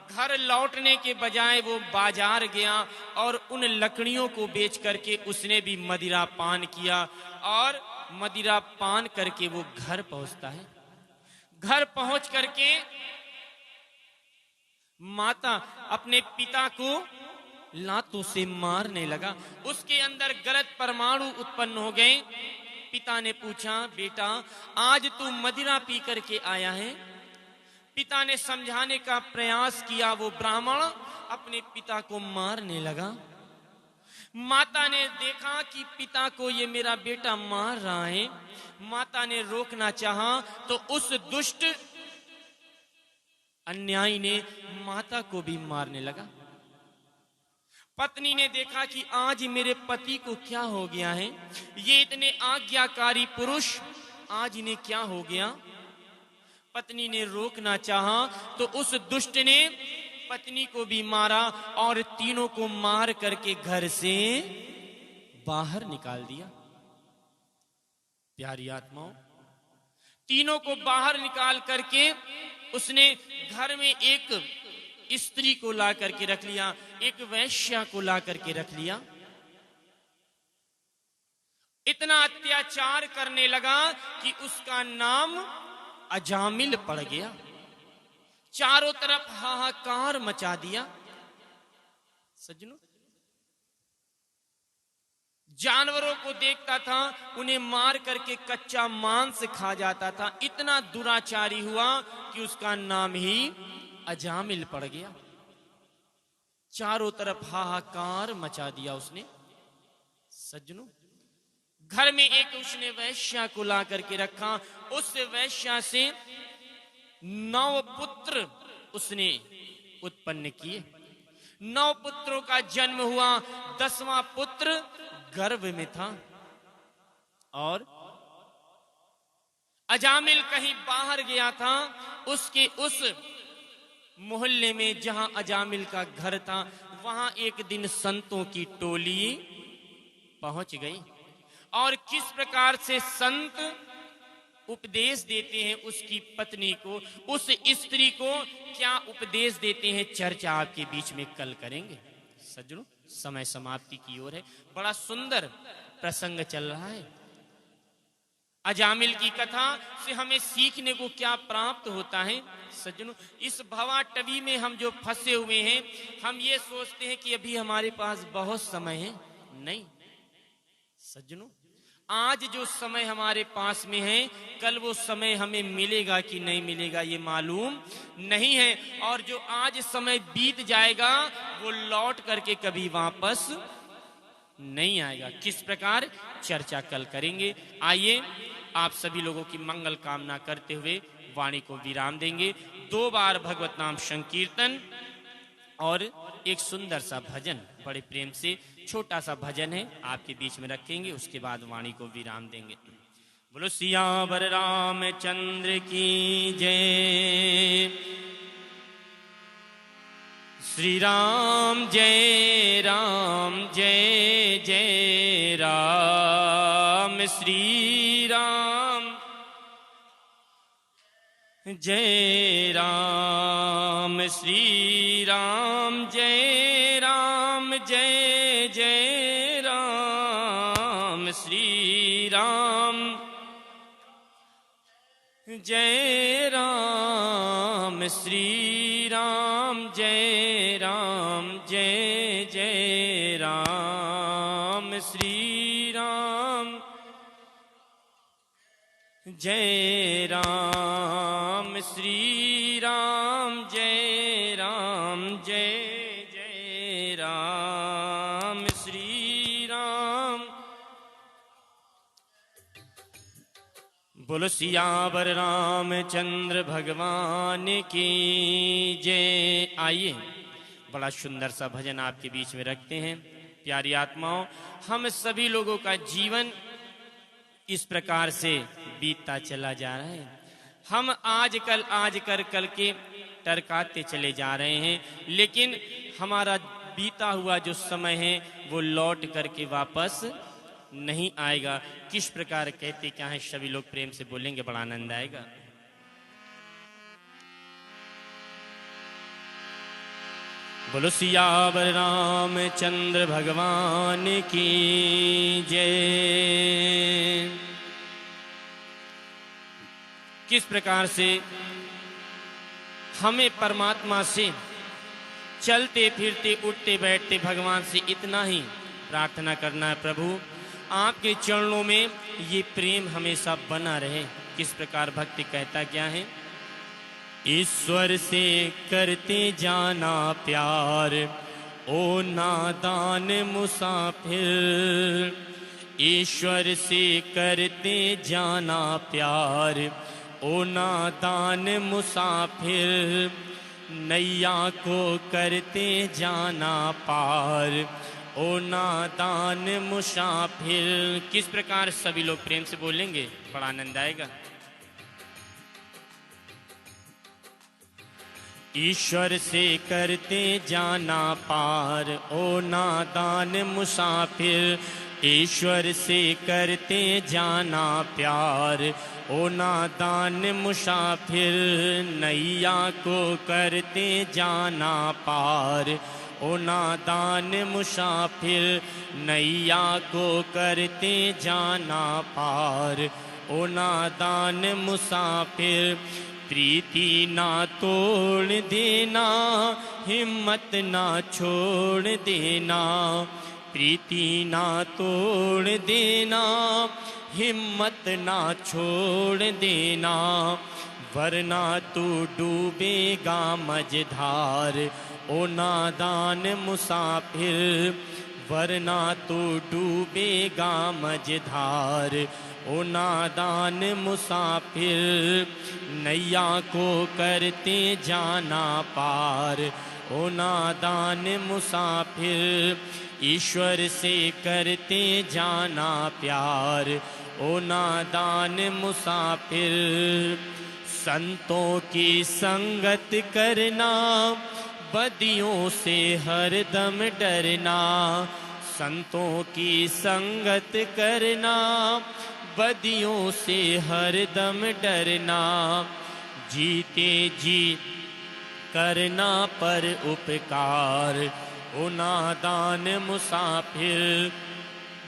[SPEAKER 1] घर लौटने के बजाय वो बाजार गया और उन लकड़ियों को बेच करके उसने भी मदिरा पान किया और मदिरा पान करके वो घर पहुंचता है। घर पहुंच करके माता अपने पिता को लातों से मारने लगा। उसके अंदर गलत परमाणु उत्पन्न हो गए। पिता ने पूछा, बेटा आज तू मदिरा पी करके आया है? पिता ने समझाने का प्रयास किया, वो ब्राह्मण अपने पिता को मारने लगा। माता ने देखा कि पिता को ये मेरा बेटा मार रहा है। माता ने रोकना चाहा तो उस दुष्ट अन्यायी ने माता को भी मारने लगा। पत्नी ने देखा कि आज मेरे पति को क्या हो गया है, ये इतने आज्ञाकारी पुरुष, आज इन्हें क्या हो गया। पत्नी ने रोकना चाहा तो उस दुष्ट ने पत्नी को भी मारा और तीनों को मार करके घर से बाहर निकाल दिया। प्यारी आत्माओं, तीनों को बाहर निकाल करके उसने घर में एक स्त्री को ला करके रख लिया, एक वैश्या को ला करके रख लिया। इतना अत्याचार करने लगा कि उसका नाम अजामिल पड़ गया। चारों तरफ हाहाकार मचा दिया। सज्जनों, जानवरों को देखता था, उन्हें मार करके कच्चा मांस खा जाता था। इतना दुराचारी हुआ कि उसका नाम ही अजामिल पड़ गया। चारों तरफ हाहाकार मचा दिया उसने। सज्जनों, घर में एक उसने वैश्या को ला करके रखा। उस वैश्या से 9 पुत्र उसने उत्पन्न किए। 9 पुत्रों का जन्म हुआ। 10वां पुत्र गर्भ में था और अजामिल कहीं बाहर गया था। उसके उस मोहल्ले में जहां अजामिल का घर था, वहां एक दिन संतों की टोली पहुंच गई। और किस प्रकार से संत उपदेश देते हैं उसकी पत्नी को, उस स्त्री को क्या उपदेश देते हैं, चर्चा आपके बीच में कल करेंगे। सज्जनों, समय समाप्ति की ओर है। बड़ा सुंदर प्रसंग चल रहा है। अजामिल की कथा से हमें सीखने को क्या प्राप्त होता है। सज्जनों, इस भवाटवी में हम जो फंसे हुए हैं, हम ये सोचते हैं कि अभी हमारे पास बहुत समय है। नहीं सज्जनों, आज जो समय हमारे पास में है, कल वो समय हमें मिलेगा कि नहीं मिलेगा ये मालूम नहीं है। और जो आज समय बीत जाएगा वो लौट करके कभी वापस नहीं आएगा। किस प्रकार, चर्चा कल करेंगे। आइए आप सभी लोगों की मंगल कामना करते हुए वाणी को विराम देंगे। 2 बार भगवत नाम संकीर्तन और एक सुंदर सा भजन, बड़े प्रेम से छोटा सा भजन है, आपके बीच में रखेंगे। उसके बाद वाणी को विराम देंगे। बोलो सियावर रामचंद्र की जय। श्री राम जय राम जय जय राम। श्री राम जय राम। श्री राम जय राम जय जय राम। श्री राम जय राम। श्री राम जय राम जय जय राम। श्री राम जय राम। श्री राम जय राम जय जय राम। श्री राम। बोलो सियावर रामचंद्र भगवान की जय। आइए बड़ा सुंदर सा भजन आपके बीच में रखते हैं। प्यारी आत्माओं, हम सभी लोगों का जीवन इस प्रकार से बीतता चला जा रहा है। हम आज कल के टरकाते चले जा रहे हैं, लेकिन हमारा बीता हुआ जो समय है वो लौट करके वापस नहीं आएगा। किस प्रकार कहते क्या है, सभी लोग प्रेम से बोलेंगे, बड़ा आनंद आएगा। बोलो सियावर रामचंद्र भगवान की जय। किस प्रकार से हमें परमात्मा से चलते फिरते उठते बैठते भगवान से इतना ही प्रार्थना करना है, प्रभु आपके चरणों में ये प्रेम हमेशा बना रहे। किस प्रकार भक्ति कहता क्या है, ईश्वर से करते जाना प्यार ओ नादान मुसाफिर। ईश्वर से करते जाना प्यार ओ नादान मुसाफिर। नैया को करते जाना पार ओ नादान मुसाफिर। किस प्रकार सभी लोग प्रेम से बोलेंगे, बड़ा आनंद आएगा। ईश्वर से करते जाना पार ओ नादान मुसाफिर। ईश्वर से करते जाना प्यार ओ नादान मुसाफिर। नैया को करते जाना पार ओ नादान मुसाफिर। नैया को करते जाना पार ओ नादान मुसाफिर। प्रीति ना तोड़ देना, हिम्मत ना छोड़ देना। प्रीति ना तोड़ देना, हिम्मत ना छोड़ देना। वरना तू डूबेगा मझधार ओ नादान मुसाफिर। वरना तू डूबेगा मझधार ओ नादान मुसाफिर। नैया को करते जाना पार ओ नादान मुसाफिर। ईश्वर से करते जाना प्यार ओ नादान मुसाफिर। संतों की संगत करना, बदियों से हरदम डरना। संतों की संगत करना, बदियों से हरदम डरना। जीते जी करना पर उपकार ओ नादान मुसाफिर।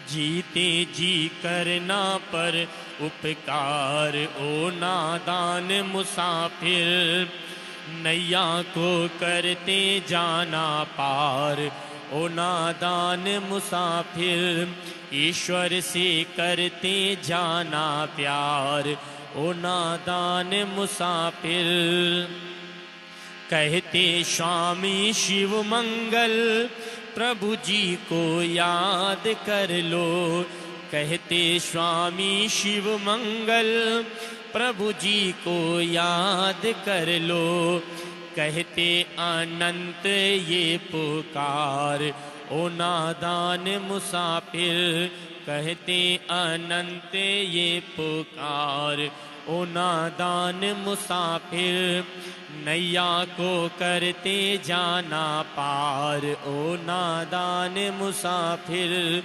[SPEAKER 1] जीते जी करना पर उपकार ओ नादान मुसाफिर। नैया को करते जाना पार ओ नादान मुसाफिर। ईश्वर से करते जाना प्यार ओ नादान मुसाफिर। कहते स्वामी शिव मंगल, प्रभु जी को याद कर लो। कहते स्वामी शिव मंगल, प्रभु जी को याद कर लो। कहते अनंत ये पुकार ओ नादान मुसाफिर, कहते अनंत ये पुकार। ओ नादान मुसाफिर, नैया को करते जाना पार। ओ नादान मुसाफिर,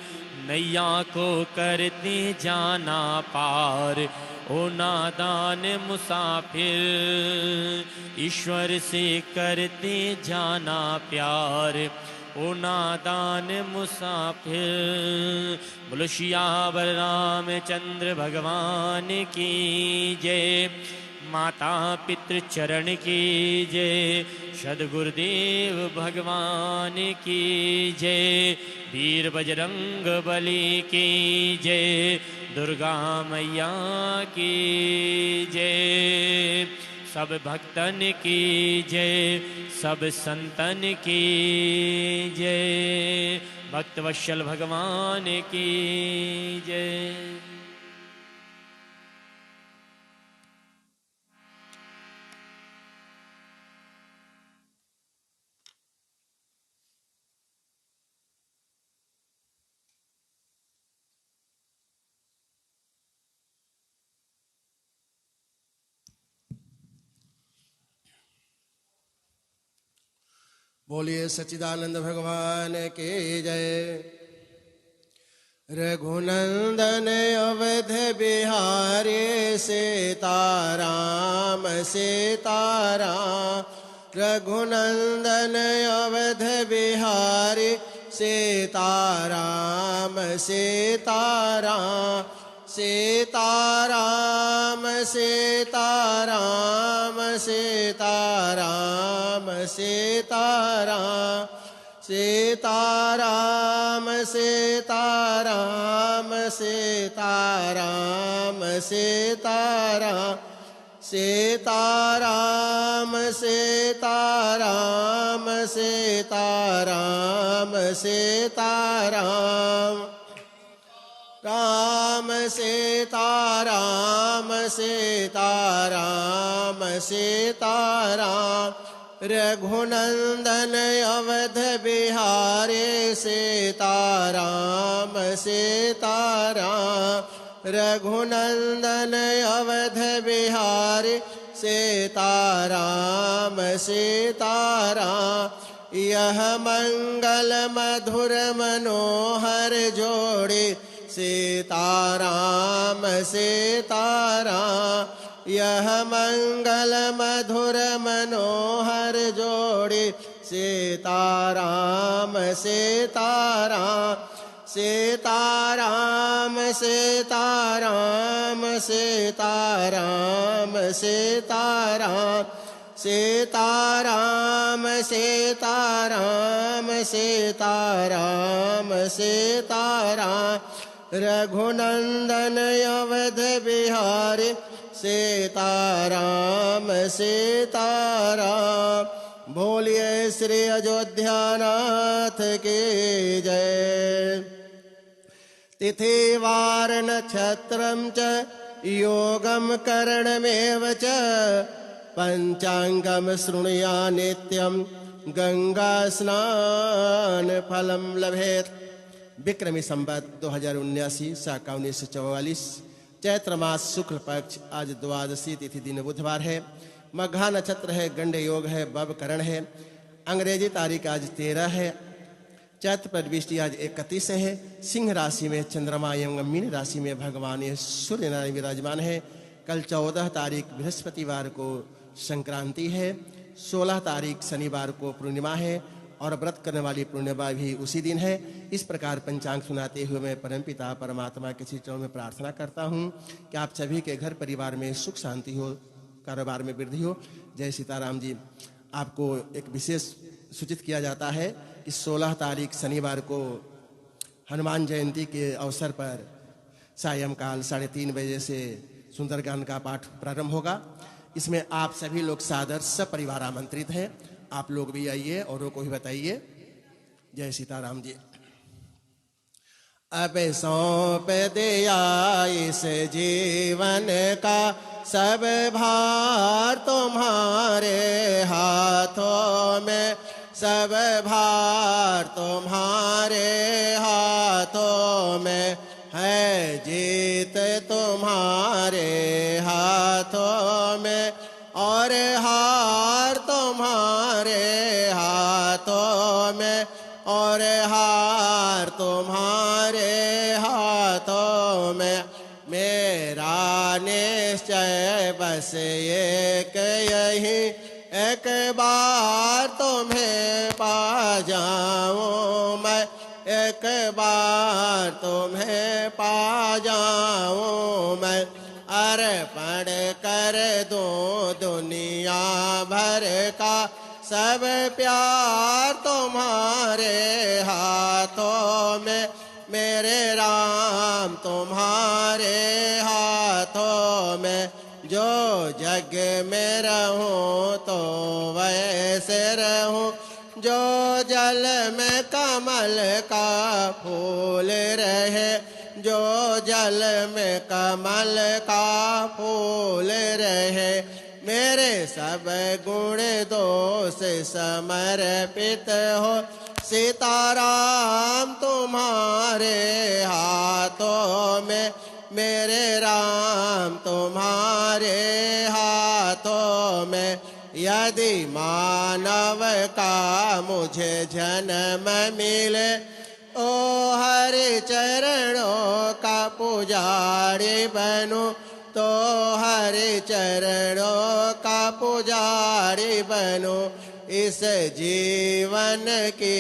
[SPEAKER 1] नैया को करते जाना पार। ओ नादान मुसाफिर, ईश्वर से करते जाना प्यार। ओ नादान मुसाफिर। बोलो सियावर रामचंद्र भगवान की जय। माता पितृ चरण की जय। सद्गुरुदेव भगवान की जय। वीर बजरंग बली की जय। दुर्गा मैया की जय। सब भक्तन की जय, सब संतन की जय। भक्तवत्सल भगवान की जय।
[SPEAKER 2] बोलिए सच्चिदानंद भगवान की जय। रघुनंदन अवध बिहारी सीताराम सीताराम। रघुनंदन अवध बिहारी सीताराम सीताराम। सीताराम सीताराम सीताराम सीताराम। सीताराम सीताराम सीताराम सीताराम। सीताराम सीताराम सीताराम सीताराम। राम सीताराम सीताराम सीताराम। रघुनंदन अवध बिहारी सीताराम सीताराम। रघुनंदन अवध बिहारी सीताराम सीताराम। यह मंगल मधुर मनोहर जोड़ी सीताराम सीताराम। यह मंगल मधुर मनोहर जोड़ी सीताराम सीताराम। सीताराम सीताराम सीताराम सीताराम। सीताराम सीताराम सीताराम सीताराम। रघुनंदन अवध बिहारी सीताराम सीताराम। बोलिए श्री अयोध्यानाथ की जय। तिथिवार नक्षत्रं च योगं करणमेव च पंचांगम शृणुया नित्यं गंगा स्नान फलम लभेत। विक्रमी संवत 2079 शाका 1944 चैत्र मास शुक्ल पक्ष आज द्वादशी तिथि दिन बुधवार है। मघा नक्षत्र है, गंड योग है, बब करण है। अंग्रेजी तारीख आज 13 है। चैत्र प्रविष्टि आज 31 है। सिंह राशि में चंद्रमा एवं मीन राशि में भगवान सूर्य नारायण विराजमान है। कल 14 तारीख बृहस्पतिवार को संक्रांति है। 16 तारीख शनिवार को पूर्णिमा है और व्रत करने वाली पूर्णिमा भी उसी दिन है। इस प्रकार पंचांग सुनाते हुए मैं परमपिता परमात्मा के चरणों में प्रार्थना करता हूँ कि आप सभी के घर परिवार में सुख शांति हो, कारोबार में वृद्धि हो। जय सीताराम जी। आपको एक विशेष सूचित किया जाता है कि 16 तारीख शनिवार को हनुमान जयंती के अवसर पर सायंकाल 3:30 बजे से सुंदरकांड का पाठ प्रारंभ होगा। इसमें आप सभी लोग सादर सपरिवार आमंत्रित हैं। आप लोग भी आइए, औरों को भी बताइए। जय सीताराम जी। अब सौंप दिया इस जीवन का सब भार तुम्हारे हाथों में। सब भार तुम्हारे हाथों में है, जीत तुम्हारे हाथों में और हार तुम्हारे हाथों में और हार तुम्हारे हाथों में। मेरा निश्चय बस एक यही, एक बार तुम्हें पा जाऊं मैं, एक बार तुम्हें पा जाऊं मैं। अर्पण कर दूं दुनिया भर का सब प्यार तुम्हारे हाथों में, मेरे राम तुम्हारे हाथों में। जो जग में रहूं तो वैसे रहूं, जो जल में कमल का फूल रहे, जो जल में कमल का फूल रहे। मेरे सब गुण दोष समर्पित हो, सीताराम तुम्हारे हाथों में, मेरे राम तुम्हारे हाथों में। यदि मानव का मुझे जन्म मिले, ओ हरि चरणों का पुजारी बनूं, तो हरि चरणों का पुजारी बनूं। इस जीवन की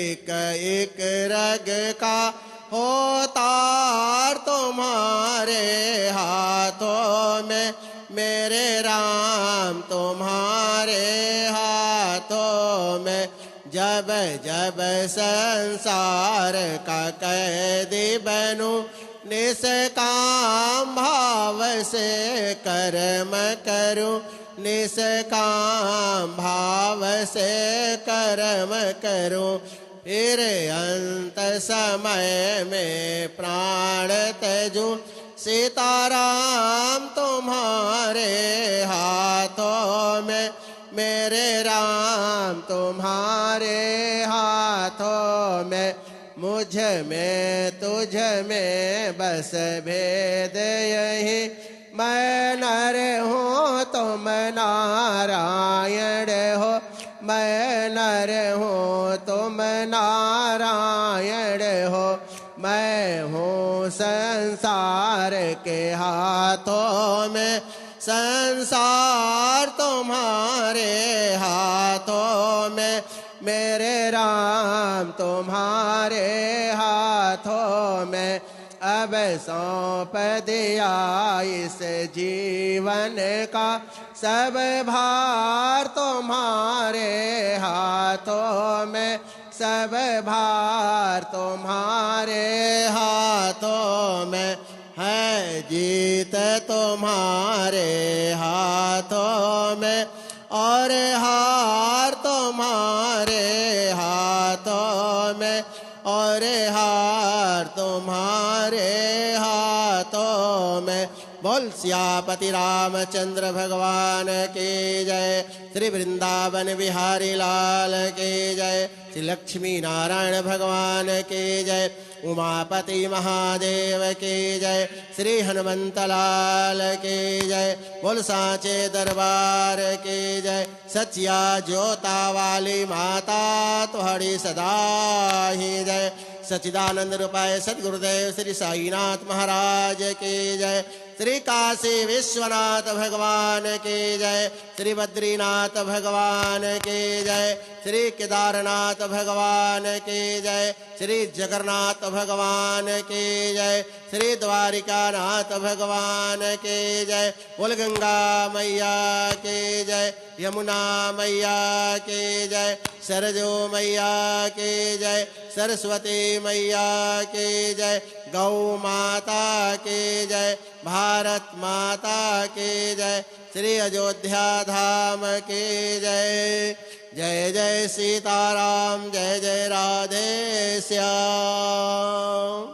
[SPEAKER 2] एक एक रग का हो तार तुम्हारे हाथों में, मेरे राम तुम्हारे हाथों में। जब जब संसार का कैदी बनूं, निष्काम भाव से कर्म करूं, निष्काम भाव से कर्म करूं। फिर अंत समय में प्राण त्यजूं, सीताराम तुम्हारे हाथों में, मेरे राम तुम्हारे हाथों में। मुझ में तुझ में बस भेद यही, मैं नर हूँ तुम नारायण हो, मैं नर हूँ तुम नारायण हो। मैं हूँ संसार के हाथों में, संसार तुम्हारे हाथों में, मेरे राम तुम्हारे हाथों में। अब सौंप दिया इस जीवन का सब भार तुम्हारे हाथों में, सब भार तुम्हारे हाथों में है। जीत तुम्हारे हाथों में और हार तुम्हारे हाथों में और हार तुम्हारे हाथों में। बोल सियापति रामचंद्र भगवान की जय, श्री वृंदावन बिहारी लाल की जय, श्री लक्ष्मी नारायण भगवान की जय, उमापति महादेव की जय, श्री हनुमंत लाल की जय। बोल सांचे दरबार की जय, सचिया जोता वाली माता तुहरी सदा ही जय। सच्चिदानंद रूपाय सद्गुरुदेव श्री साईनाथ महाराज की जय, श्री काशी विश्वनाथ भगवान की जय, श्री बद्रीनाथ भगवान की जय, श्री केदारनाथ भगवान की जय, श्री जगन्नाथ भगवान की जय, श्री द्वारिकानाथ भगवान की जय। बोल गंगा मैया की जय, यमुना मैया की जय, सरजू मैया की जय, सरस्वती मैया की जय, गौ माता की जय, भारत माता की जय, श्री अयोध्या धाम की जय। जय जय सीताराम, जय जय राधे श्याम।